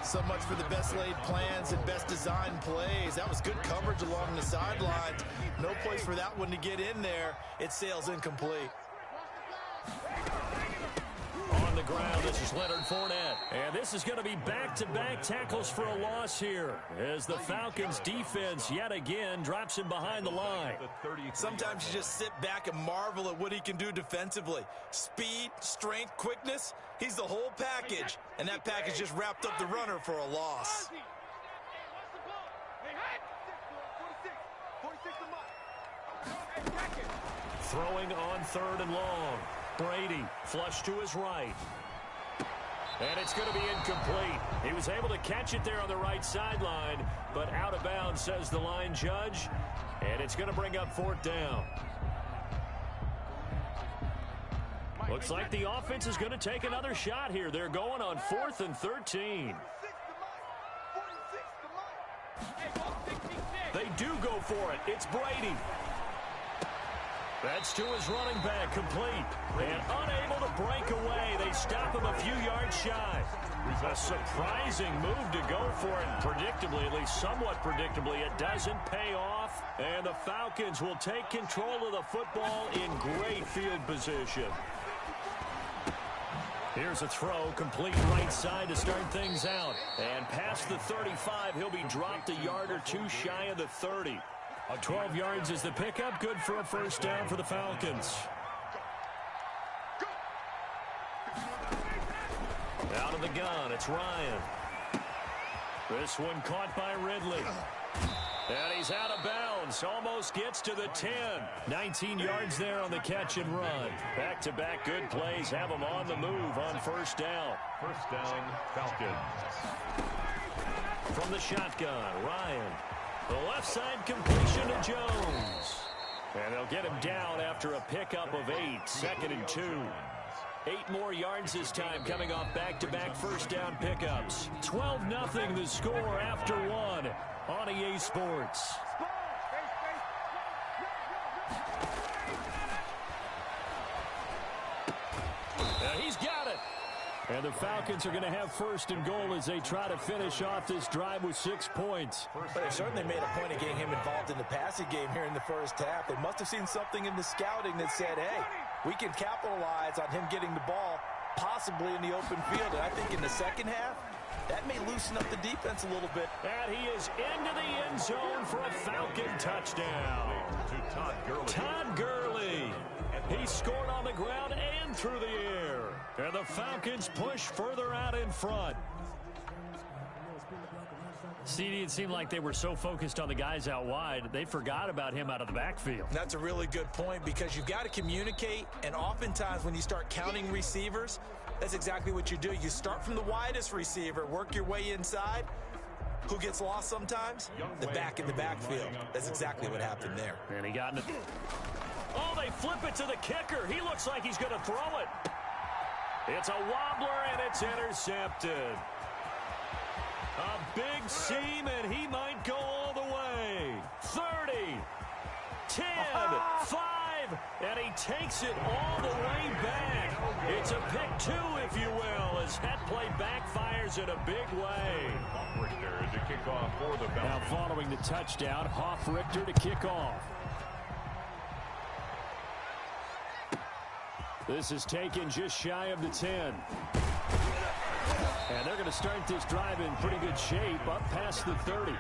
So much for the best laid plans and best designed plays. That was good coverage along the sidelines. No place for that one to get in there. It sails incomplete. On the ground. This is Leonard Fournette. And this is going to be back-to-back tackles for a loss here as the Falcons defense yet again drops him behind the line. Sometimes you just sit back and marvel at what he can do defensively. Speed, strength, quickness, he's the whole package. And that package just wrapped up the runner for a loss. Throwing on 3rd and long. Brady flush to his right. And it's going to be incomplete. He was able to catch it there on the right sideline, but out of bounds, says the line judge. And it's going to bring up 4th down. Looks like the offense is going to take another shot here. They're going on 4th and 13. They do go for it. It's Brady. That's to his running back, complete. And unable to break away. They stop him a few yards shy. A surprising move to go for it. Predictably, at least somewhat predictably, it doesn't pay off. And the Falcons will take control of the football in great field position. Here's a throw, complete right side to start things out. And past the 35, he'll be dropped a yard or two shy of the 30. 12 yards is the pickup. Good for a 1st down for the Falcons. Out of the gun, it's Ryan. This one caught by Ridley. And he's out of bounds. Almost gets to the 10. 19 yards there on the catch and run. Back-to-back good plays have him on the move on 1st down. 1st down, Falcons. From the shotgun, Ryan. The left side completion to Jones. And they'll get him down after a pickup of 8. 2nd and 2. 8 more yards this time coming off back-to-back 1st down pickups. 12-0 the score after 1 on EA Sports. He's got it. And the Falcons are going to have 1st and goal as they try to finish off this drive with 6 points. But they certainly made a point of getting him involved in the passing game here in the 1st half. They must have seen something in the scouting that said, hey, we can capitalize on him getting the ball possibly in the open field. And I think in the 2nd half, that may loosen up the defense a little bit. And he is into the end zone for a Falcon touchdown. To Todd Gurley. Todd Gurley. He scored on the ground and through the air. And the Falcons push further out in front. CD, it seemed like they were so focused on the guys out wide, they forgot about him out of the backfield. That's a really good point because you've got to communicate, and oftentimes when you start counting receivers, that's exactly what you do. You start from the widest receiver, work your way inside. Who gets lost sometimes? The back in the backfield. That's exactly what happened there. And he got in it. Oh, they flip it to the kicker. He looks like he's going to throw it. It's a wobbler, and it's intercepted. A big seam, and he might go all the way. 30, 10, 5, and he takes it all the way back. It's a pick 2, if you will, as that play backfires in a big way. Hoff-Richter to kick off for the Falcons. Now following the touchdown, Hoff-Richter to kick off. This is taken just shy of the 10. And they're going to start this drive in pretty good shape, up past the 30.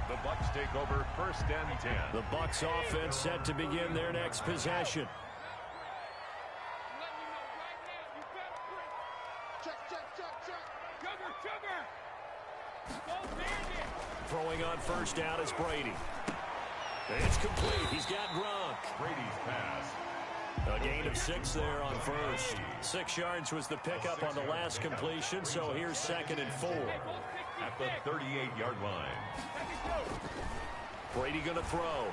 The Bucs take over 1st and 10. The Bucs offense set to begin their next possession. Throwing on 1st down is Brady. It's complete. He's got Gronk. Brady's pass. A gain of 6 there on 1st. 6 yards was the pickup on the last completion, so here's 2nd and 4. At the 38-yard line. Brady going to throw.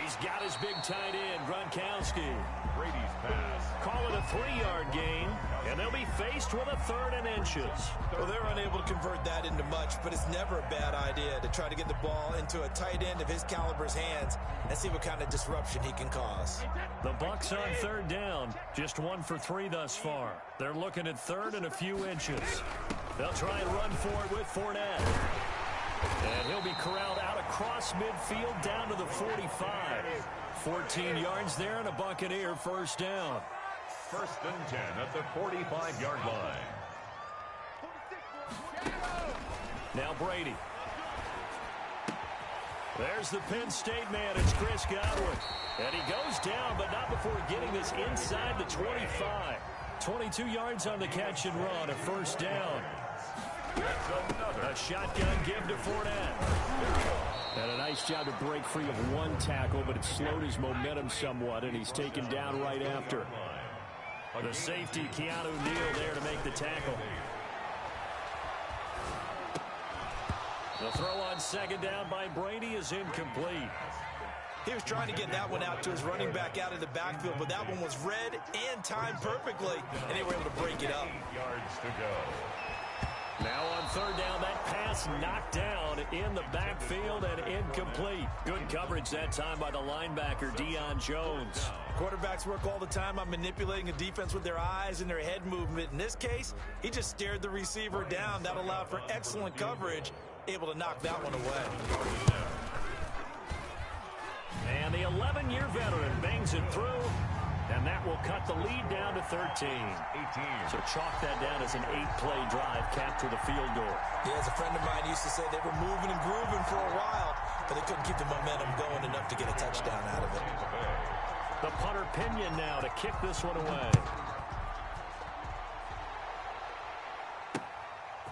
He's got his big tight end, Gronkowski. Brady's pass. Call it a 3-yard gain, and they'll be faced with a 3rd and inches. Well, they're unable to convert that into much, but it's never a bad idea to try to get the ball into a tight end of his caliber's hands and see what kind of disruption he can cause. The Bucs on 3rd down, just 1 for 3 thus far. They're looking at 3rd and a few inches. They'll try and run for it with Fournette. And he'll be corralled out across midfield down to the 45. 14 yards there and a Buccaneer 1st down. First and 10 at the 45-yard line. Now Brady. There's the Penn State man. It's Chris Godwin. And he goes down, but not before getting this inside the 25. 22 yards on the catch and run, a first down. A shotgun give to Fournette. And a nice job to break free of one tackle, but it slowed his momentum somewhat, and he's taken down right after. The safety, Keanu Neal, there to make the tackle. The throw on second down by Brady is incomplete. He was trying to get that one out to his running back out of the backfield, but that one was read and timed perfectly, and they were able to break it up. 8 yards to go. Now on third down, that pass knocked down in the backfield and incomplete. Good coverage that time by the linebacker, Deion Jones. Quarterbacks work all the time on manipulating a defense with their eyes and their head movement. In this case, he just stared the receiver down. That allowed for excellent coverage, able to knock that one away. And the 11-year veteran bangs it through, and that will cut the lead down to 13. 18. So chalk that down as an 8-play drive capped with a field goal. Yeah, as a friend of mine used to say, they were moving and grooving for a while, but they couldn't keep the momentum going enough to get a touchdown out of it. The punter Pinion now to kick this one away.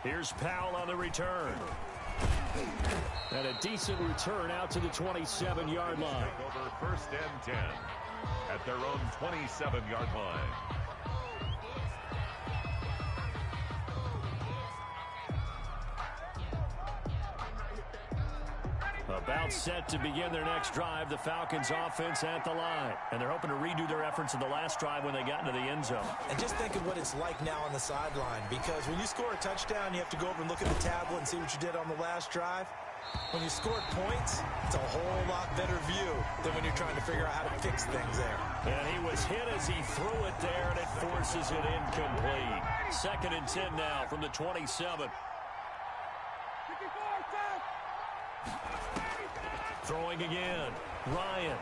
Here's Powell on the return. And a decent return out to the 27-yard line. Over first and 10 at their own 27-yard line. About set to begin their next drive, the Falcons offense at the line. And they're hoping to redo their efforts in the last drive when they got into the end zone. And just think of what it's like now on the sideline, because when you score a touchdown, you have to go over and look at the tablet and see what you did on the last drive. When you scored points, it's a whole lot better view than when you're trying to figure out how to fix things there. And he was hit as he threw it there, and it forces it incomplete. Second and 10 now from the 27. Throwing again. Ryan.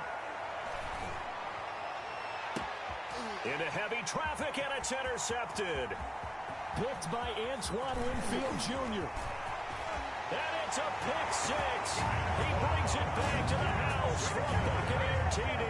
Into heavy traffic, and it's intercepted. Picked by Antoine Winfield Jr. And it's a pick six. He brings it back to the house for a Buccaneer TD.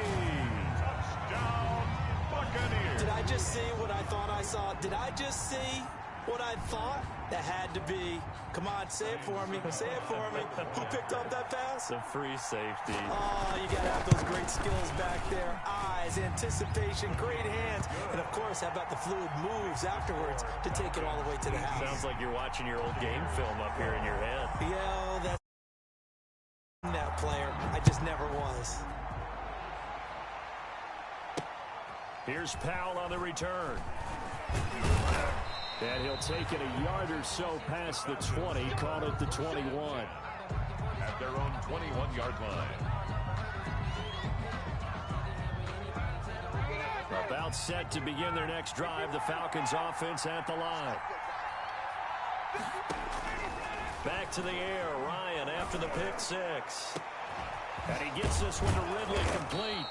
Touchdown, Buccaneers. Did I just see what I thought I saw? Did I just see what I thought? That had to be. Come on, say it for me. Say it for me. Who picked up that pass? The free safety. Oh, you got to have those great skills back there. Eyes, anticipation, great hands. And, of course, how about the fluid moves afterwards to take it all the way to the house? Sounds like you're watching your old game film up here in your head. Yeah, that's that player. I just never was. Here's Powell on the return. And he'll take it a yard or so past the 20, call it the 21. At their own 21-yard line. About set to begin their next drive, the Falcons offense at the line. Back to the air, Ryan after the pick six. And he gets this one to Ridley complete.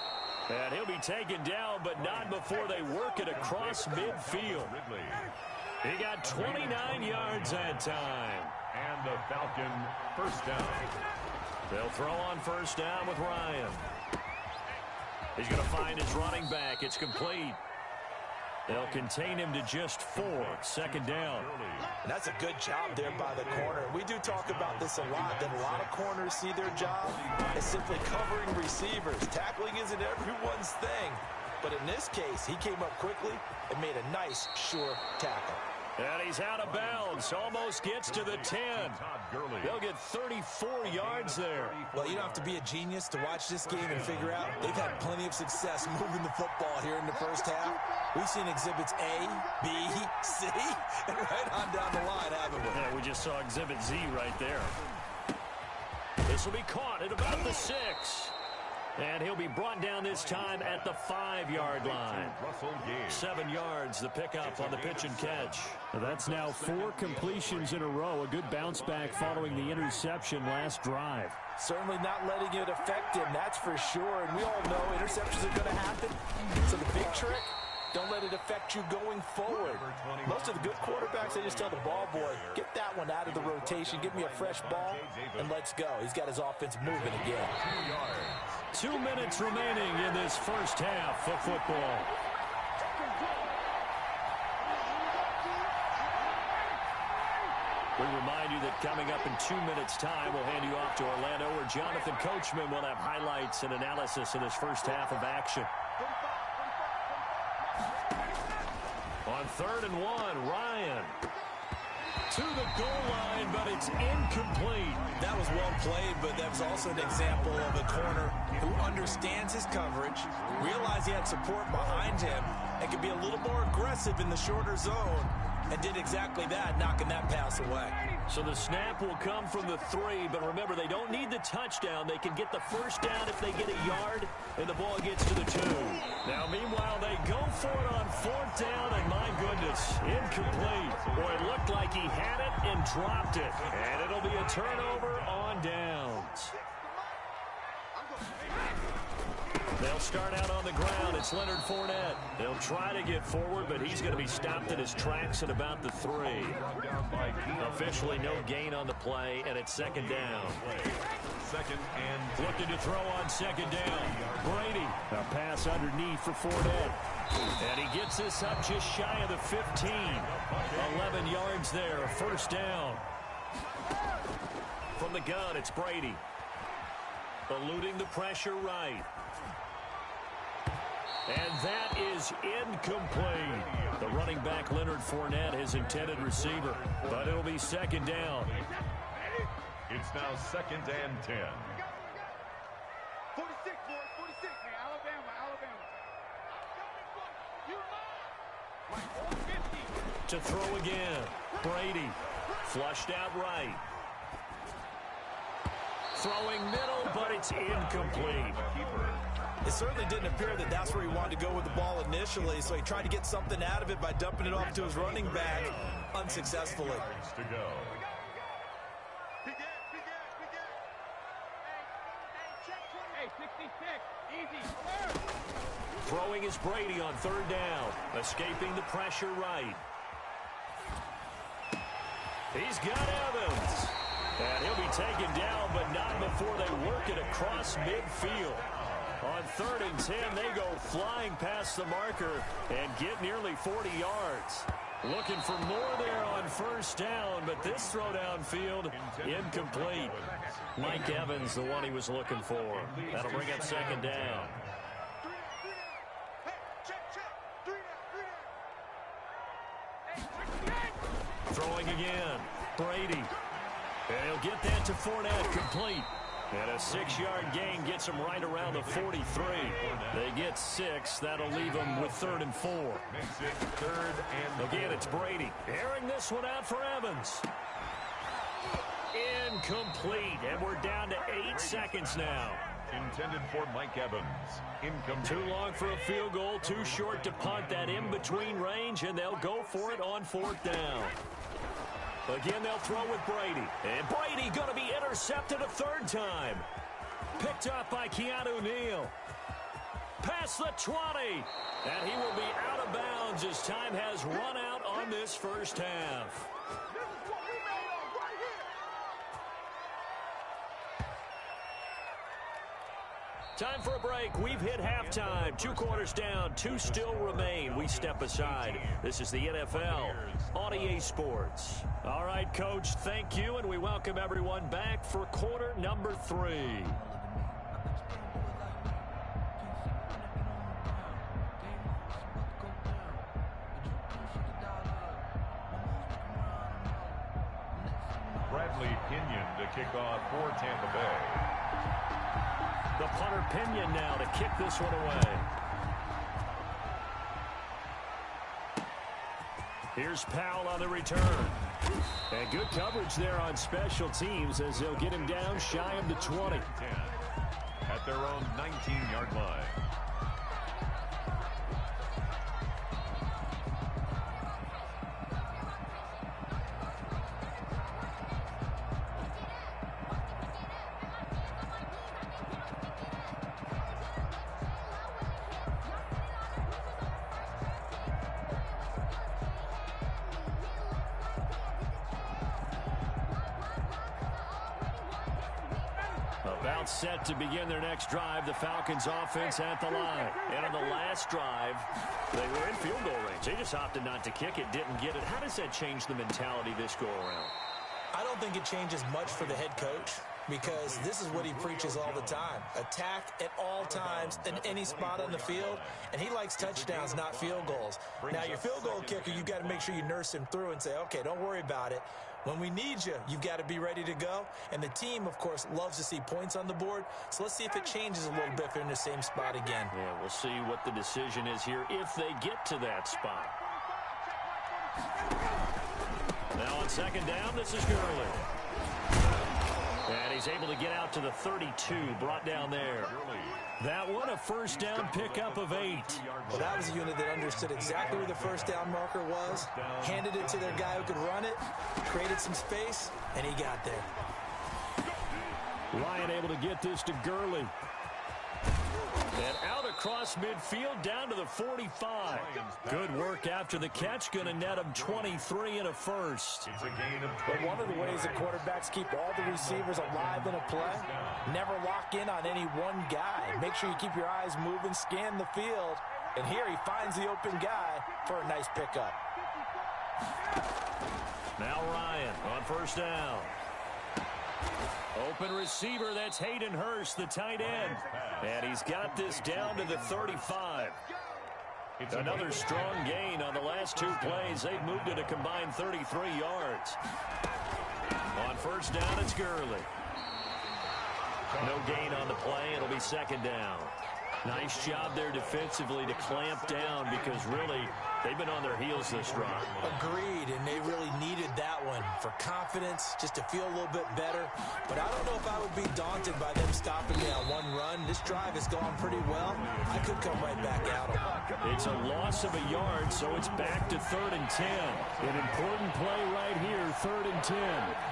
And he'll be taken down, but not before they work it across midfield. Ridley. He got 29 yards that time. And the Falcon first down. They'll throw on first down with Ryan. He's going to find his running back. It's complete. They'll contain him to just 4. Second down. And that's a good job there by the corner. We do talk about this a lot, that a lot of corners see their job as simply covering receivers. Tackling isn't everyone's thing. But in this case, he came up quickly and made a nice, sure tackle. And he's out of bounds. Almost gets to the 10. They'll get 34 yards there. Well, you don't have to be a genius to watch this game and figure out they've had plenty of success moving the football here in the first half. We've seen exhibits A, B, C, and right on down the line, haven't we? Yeah, we just saw exhibit Z right there. This will be caught at about the 6. And he'll be brought down this time at the 5-yard line. 7 yards, the pickup on the pitch and catch. That's now 4 completions in a row. A good bounce back following the interception last drive. Certainly not letting it affect him, that's for sure. And we all know interceptions are going to happen. So the big trick, Don't let it affect you going forward. Most of the good quarterbacks, they just tell the ball boy, get that one out of the rotation, give me a fresh ball, and let's go. He's got his offense moving again. 2 minutes remaining in this first half of football. We remind you that coming up in 2 minutes' time, we'll hand you off to Orlando, where Jonathan Coachman will have highlights and analysis in his first half of action. On 3rd and 1, Ryan to the goal line, but it's incomplete. That was well played, but that was also an example of a corner who understands his coverage, realized he had support behind him, and could be a little more aggressive in the shorter zone, and did exactly that, knocking that pass away. So the snap will come from the 3, but remember, they don't need the touchdown. They can get the first down if they get a yard, and the ball gets to the 2. Now, meanwhile, they go for it on 4th down, and my goodness, incomplete. Boy, it looked like he had it and dropped it, and it'll be a turnover on downs. They'll start out on the ground. It's Leonard Fournette. They'll try to get forward, but he's going to be stopped in his tracks at about the 3. Officially no gain on the play, and it's 2nd down. 2nd and looking to throw on 2nd down. Brady, a pass underneath for Fournette. And he gets this up just shy of the 15. 11 yards there, 1st down. From the gun, it's Brady. Eluding the pressure right. And that is incomplete. The running back, Leonard Fournette, his intended receiver. But it'll be 2nd down. It's now 2nd and 10. 46, boys, 46. Hey, Alabama. To throw again. Brady. Flushed out right. Throwing middle, but it's incomplete. It certainly didn't appear that that's where he wanted to go with the ball initially, so he tried to get something out of it by dumping it off to his running back unsuccessfully. To go. Hey, 66, easy. Throwing is Brady on 3rd down. Escaping the pressure right. He's got Evans. And he'll be taken down, but not before they work it across midfield. On 3rd and 10, they go flying past the marker and get nearly 40 yards. Looking for more there on 1st down, but this throw downfield, incomplete. Mike Evans, the one he was looking for. That'll bring up 2nd down. Throwing again, Brady. And he'll get that to Fournette, complete. And a 6-yard gain gets them right around the 43. They get 6. That'll leave them with 3rd and 4. Makes it 3rd and Again, it's Brady. Airing this one out for Evans. Incomplete. And we're down to 8 seconds now. intended for Mike Evans. Incomplete. Too long for a field goal. Too short to punt that in-between range. And they'll go for it on 4th down. Again, they'll throw with Brady. And Brady going to be intercepted a 3rd time. Picked up by Keanu Neal. Past the 20. And he will be out of bounds as time has run out on this first half. Time for a break. We've hit halftime. 2 quarters down. 2 still remain. We step aside. This is the NFL on EA Sports. All right, Coach, thank you, and we welcome everyone back for quarter number 3. Bradley Pinion to kick off for Tampa Bay. The punter Pinion now to kick this one away. Here's Powell on the return. And good coverage there on special teams as they'll get him down shy of the 20. At their own 19-yard line. About set to begin their next drive. The Falcons offense at the line. And on the last drive, they were in field goal range. They just opted not to kick it, didn't get it. How does that change the mentality this go around? I don't think it changes much for the head coach, because this is what he preaches all the time. Attack at all times in any spot on the field, and he likes touchdowns, not field goals. Now, your field goal kicker, you've got to make sure you nurse him through and say, okay, don't worry about it. When we need you, you've got to be ready to go. And the team, of course, loves to see points on the board. So let's see if it changes a little bit if they're in the same spot again. Yeah, we'll see what the decision is here if they get to that spot. Now on second down, this is Gurley. And he's able to get out to the 32, brought down there. That one, a first down pickup of 8. Well, that was a unit that understood exactly where the first down marker was, handed it to their guy who could run it, created some space, and he got there. Ryan able to get this to Gurley. And out across midfield down to the 45. Good work after the catch. Going to net him 23 and a first. But one of the ways that quarterbacks keep all the receivers alive in a play, never lock in on any one guy. Make sure you keep your eyes moving, scan the field. And here he finds the open guy for a nice pickup. Now Ryan on first down. Open receiver, that's Hayden Hurst, the tight end. And he's got this down to the 35. Another strong gain on the last 2 plays. They've moved it a combined 33 yards. On first down, it's Gurley. No gain on the play. It'll be second down. Nice job there defensively to clamp down, because really they've been on their heels this drive. Agreed, and they really needed that one for confidence, just to feel a little bit better. But I don't know if I would be daunted by them stopping me on one run. This drive has gone pretty well. I could come right back at them. It's a loss of a yard, so it's back to 3rd and 10. An important play right here, 3rd and 10.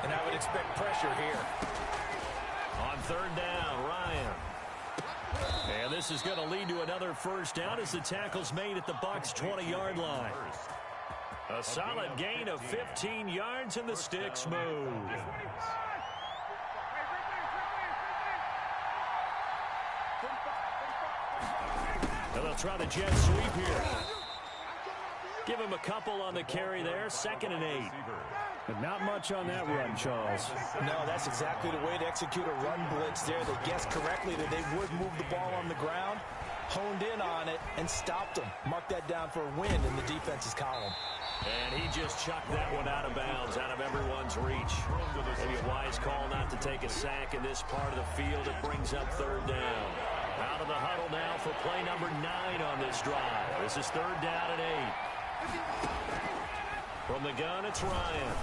And I would expect pressure here. On third down, Ryan. And this is going to lead to another first down as the tackle's made at the Bucs' 20-yard line. A solid gain of 15 yards, and the sticks move. And they'll try the jet sweep here. Give him a couple on the carry there. 2nd and 8. But not much on that run, Charles. No, that's exactly the way to execute a run blitz there. They guessed correctly that they would move the ball on the ground, honed in on it, and stopped them. Mark that down for a win in the defense's column. And he just chucked that one out of bounds, out of everyone's reach. Maybe a wise call not to take a sack in this part of the field. It brings up 3rd down. Out of the huddle now for play number 9 on this drive. This is 3rd down and 8. From the gun, it's Ryan.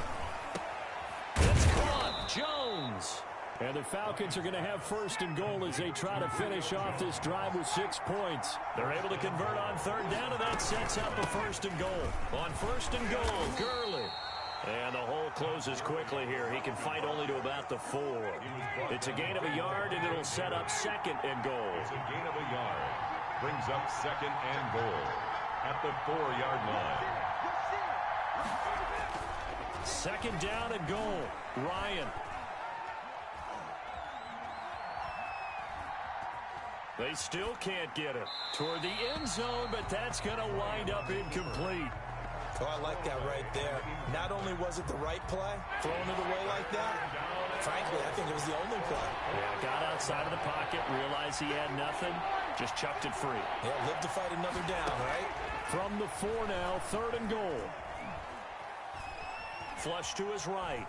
It's caught. Jones. And the Falcons are going to have 1st and goal as they try to finish off this drive with 6 points. They're able to convert on 3rd down, and that sets up a 1st and goal. On 1st and goal, Gurley. And the hole closes quickly here. He can fight only to about the 4. It's a gain of a yard, and it'll set up 2nd and goal. It's a gain of a yard. Brings up 2nd and goal at the 4-yard line. 2nd down and goal. Ryan. They still can't get it toward the end zone, but that's going to wind up incomplete. Oh, I like that right there. Not only was it the right play, throwing it away like that, frankly, I think it was the only play. Yeah, got outside of the pocket, realized he had nothing, just chucked it free. Yeah, live to fight another down, right? From the 4 now, 3rd and goal. Flush to his right.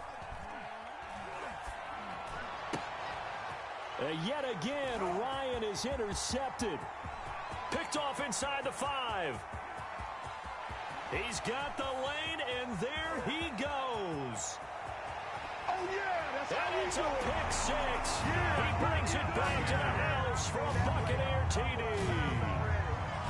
Yet again, Ryan is intercepted. Picked off inside the 5. He's got the lane, and there he goes. Oh, yeah, that's how And it's a pick 6. He brings it back to the house for a Buccaneer TD.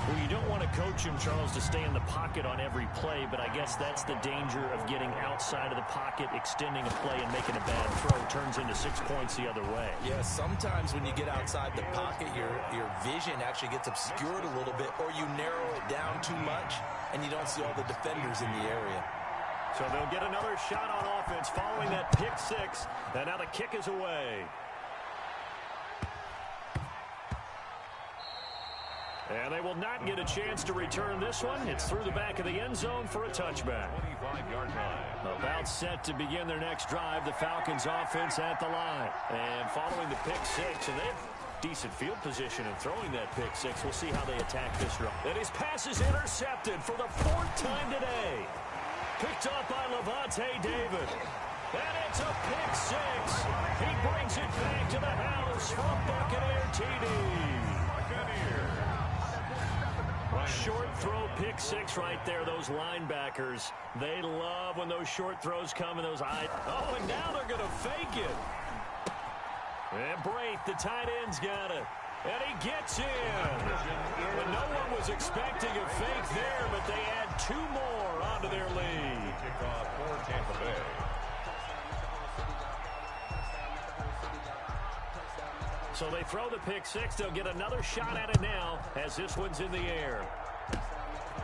Well, you don't want to coach him, Charles, to stay in the pocket on every play, but I guess that's the danger of getting outside of the pocket, extending a play, and making a bad throw. Turns into 6 points the other way. Yeah, sometimes when you get outside the pocket, your vision actually gets obscured a little bit, or you narrow it down too much, and you don't see all the defenders in the area. So they'll get another shot on offense following that pick 6, and now the kick is away. And they will not get a chance to return this one. It's through the back of the end zone for a touchback. 25-yard line. About set to begin their next drive. The Falcons offense at the line. And following the pick six, and they have decent field position in throwing that pick six. We'll see how they attack this drive. And his pass is intercepted for the 4th time today. Picked up by Levante David. And it's a pick six. He brings it back to the house from Buccaneer TD. Short throw pick six right there. Those linebackers, they love when those short throws come and those eyes. Oh, and now they're going to fake it. And Braith, the tight end's got it. And he gets in. But no one was expecting a fake there, but they add 2 more onto their lead. Kickoff for Tampa Bay. So they throw the pick six. They'll get another shot at it now as this one's in the air.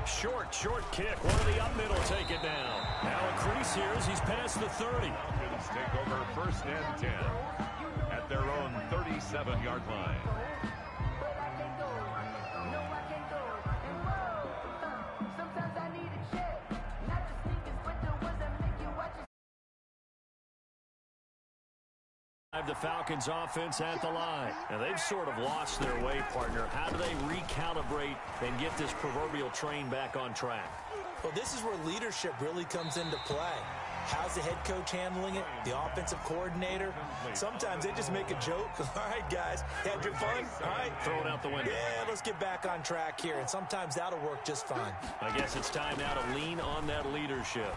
Short kick. One of the up middle take it down. Now a crease here as he's past the 30. Falcons take over 1st and 10 at their own 37-yard line. The Falcons offense at the line. And they've sort of lost their way, partner. How do they recalibrate and get this proverbial train back on track? Well, this is where leadership really comes into play. How's the head coach handling it? The offensive coordinator? Sometimes they just make a joke. All right, guys, had your fun? All right. Throw it out the window. Yeah, let's get back on track here. And sometimes that'll work just fine. I guess it's time now to lean on that leadership.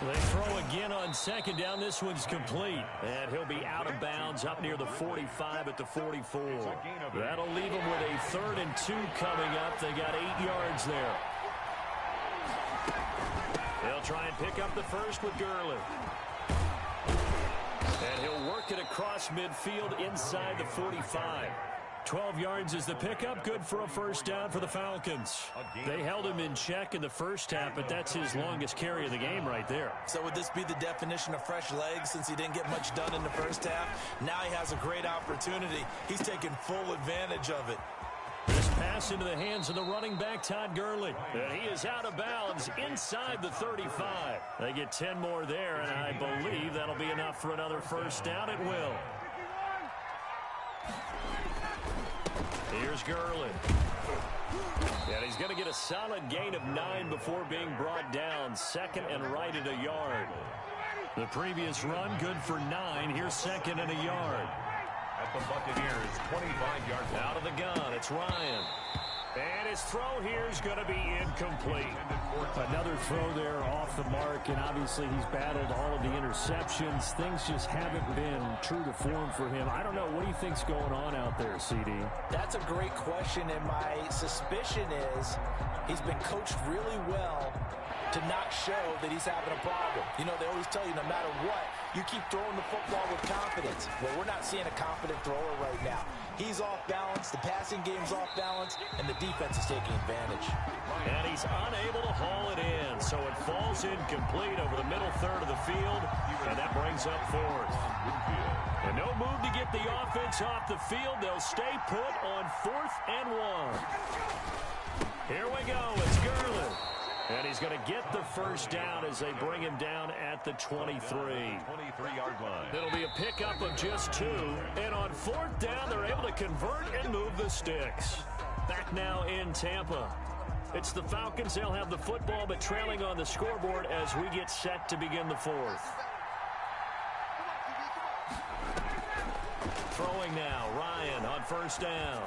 They throw again on 2nd down. This one's complete. And he'll be out of bounds up near the 45 at the 44. That'll leave them with a 3rd and 2 coming up. They got 8 yards there. They'll try and pick up the first with Gurley. And he'll work it across midfield inside the 45. 12 yards is the pickup. Good for a 1st down for the Falcons. They held him in check in the first half, but that's his longest carry of the game right there. So would this be the definition of fresh legs since he didn't get much done in the first half? Now he has a great opportunity. He's taking full advantage of it. This pass into the hands of the running back, Todd Gurley. And he is out of bounds inside the 35. They get 10 more there, and I believe that'll be enough for another 1st down. It will. Here's Gurley. And he's going to get a solid gain of 9 before being brought down. 2nd and right at a yard. The previous run good for 9. Here's 2nd and a yard. At the Buccaneers, 25-yard line. Out of the gun, it's Ryan. And his throw here is going to be incomplete. Another throw there off the mark, and obviously he's battled all of the interceptions. Things just haven't been true to form for him. I don't know. What do you think's going on out there, CD? That's a great question, and my suspicion is he's been coached really well to not show that he's having a problem. You know, they always tell you no matter what, you keep throwing the football with confidence. Well, we're not seeing a confident thrower right now. He's off balance, the passing game's off balance, and the defense is taking advantage. And he's unable to haul it in, so it falls incomplete over the middle third of the field, and that brings up 4th. And no move to get the offense off the field. They'll stay put on 4th and 1. Here we go. It's Gurley. And he's going to get the 1st down as they bring him down at the 23. 23-yard line. It'll be a pickup of just 2. And on 4th down, they're able to convert and move the sticks. Back now in Tampa. It's the Falcons. They'll have the football, but trailing on the scoreboard as we get set to begin the 4th. Throwing now, Ryan on 1st down.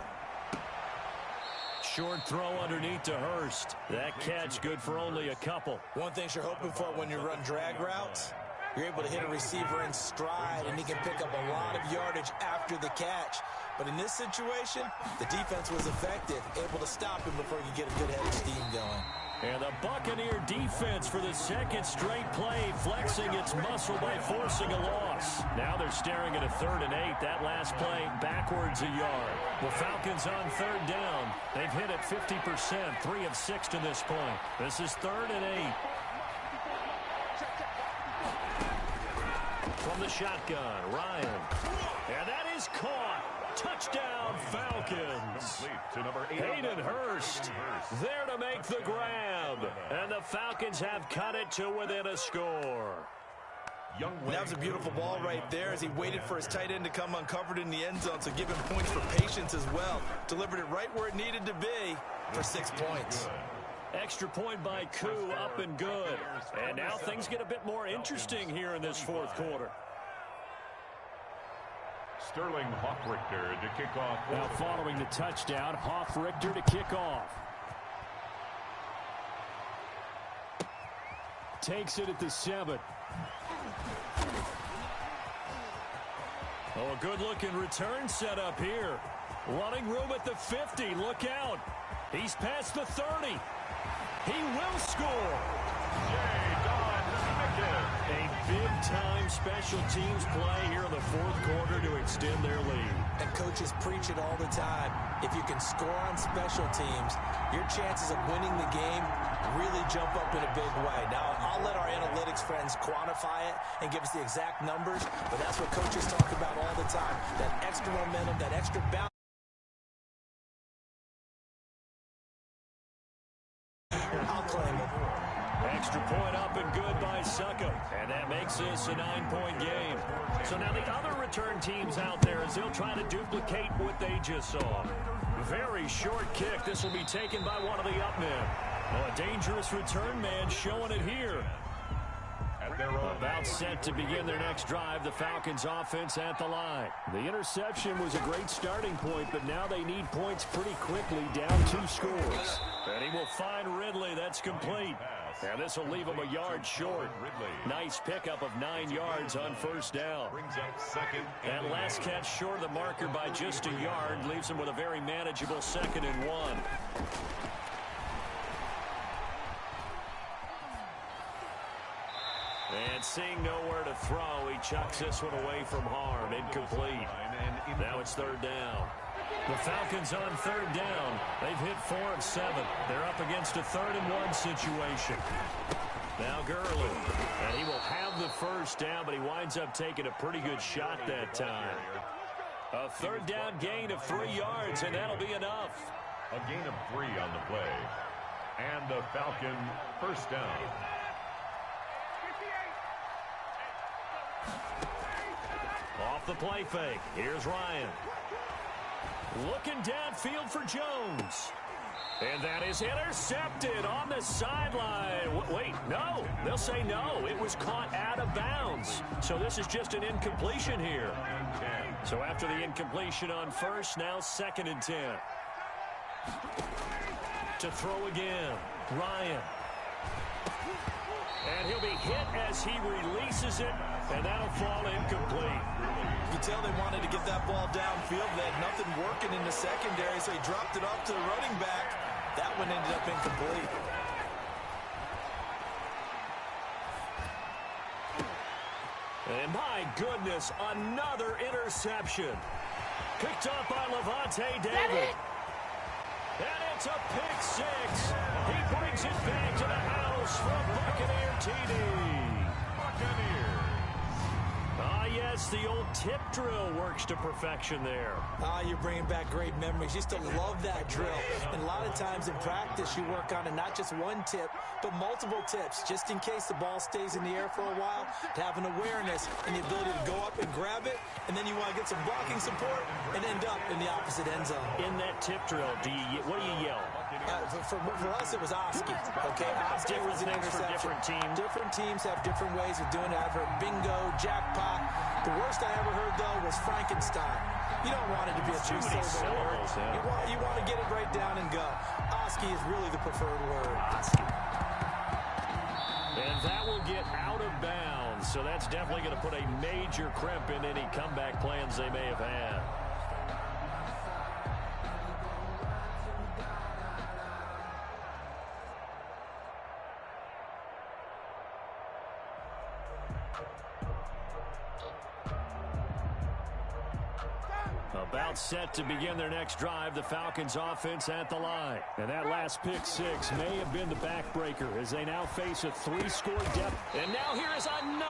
Short throw underneath to Hurst. That catch good for only a couple. One thing you're hoping for when you run drag routes, you're able to hit a receiver in stride, and he can pick up a lot of yardage after the catch. But in this situation, the defense was effective, able to stop him before you get a good head of steam going. And the Buccaneer defense for the 2nd straight play, flexing its muscle by forcing a loss. Now they're staring at a 3rd and 8. That last play backwards a yard. The Falcons on 3rd down. They've hit it 50%, 3 of 6 to this point. This is 3rd and 8. From the shotgun, Ryan. And that is caught. Touchdown, Falcons. Complete to number Hayden Hurst there to make the grab. And the Falcons have cut it to within a score. That was a beautiful ball right there as he waited for his tight end to come uncovered in the end zone, so give him points for patience as well. Delivered it right where it needed to be for 6 points. Extra point by Koo, up and good. And now things get a bit more interesting here in this fourth quarter. Sterling Hoffrichter to kick off. Now following the touchdown, Hoffrichter to kick off. Takes it at the 7. Oh, a good-looking return set up here. Running room at the 50. Look out. He's past the 30. He will score. A big-time special teams play here in the fourth quarter to extend their lead. And coaches preach it all the time. If you can score on special teams, your chances of winning the game really jump up in a big way. Now, I'll let our analytics friends quantify it and give us the exact numbers, but that's what coaches talk about all the time. That extra momentum, that extra bounce. I'll claim it. Extra point up and good by Suckup. And that makes this a 9-point game. So now the other return teams out there as they'll try to duplicate what they just saw. Very short kick. This will be taken by one of the up men. Oh, a dangerous return man showing it here. About set to begin their next drive, the Falcons offense at the line. The interception was a great starting point, but now they need points pretty quickly, down 2 scores. And he will find Ridley. That's complete. And this will leave him a yard short. Nice pickup of 9 yards on first down. And last catch short of the marker by just a yard leaves him with a very manageable 2nd and 1. And seeing nowhere to throw, he chucks this one away from harm. Incomplete. Now it's 3rd down. The Falcons on 3rd down. They've hit 4 of 7. They're up against a 3rd and 1 situation. Now Gurley. And he will have the first down, but he winds up taking a pretty good shot that time. A 3rd down gain of 3 yards, and that'll be enough. A gain of 3 on the play. And the Falcon first down. Off the play fake. Here's Ryan. Looking downfield for Jones. And that is intercepted on the sideline. Wait, no. They'll say no. It was caught out of bounds. So this is just an incompletion here. So after the incompletion on first, now 2nd and 10. To throw again. Ryan. And he'll be hit as he releases it, and that'll fall incomplete. You can tell they wanted to get that ball downfield. They had nothing working in the secondary, so he dropped it off to the running back. That one ended up incomplete. And my goodness, another interception. Picked up by Levante David. And it's a pick 6. He brings it back to the house from Buccaneer TD. Buccaneers. Yes, the old tip drill works to perfection there. You're bringing back great memories. Used to love that drill. And a lot of times in practice, you work on it, not just one tip, but multiple tips, just in case the ball stays in the air for a while, to have an awareness and the ability to go up and grab it, and then you want to get some blocking support and end up in the opposite end zone. In that tip drill, what do you yell? For us, it was Oski. Okay, Oski was an interception. Different teams. Different teams have different ways of doing it. I've heard bingo, jackpot. The worst I ever heard, though, was Frankenstein. You don't want it to be a 2-syllable word. Yeah. You want to get it right down and go. Oski is really the preferred word. Oski. And that will get out of bounds. So that's definitely going to put a major crimp in any comeback plans they may have had. About set to begin their next drive, the Falcons offense at the line. And that last pick 6 may have been the backbreaker as they now face a 3-score deficit. And now here is another.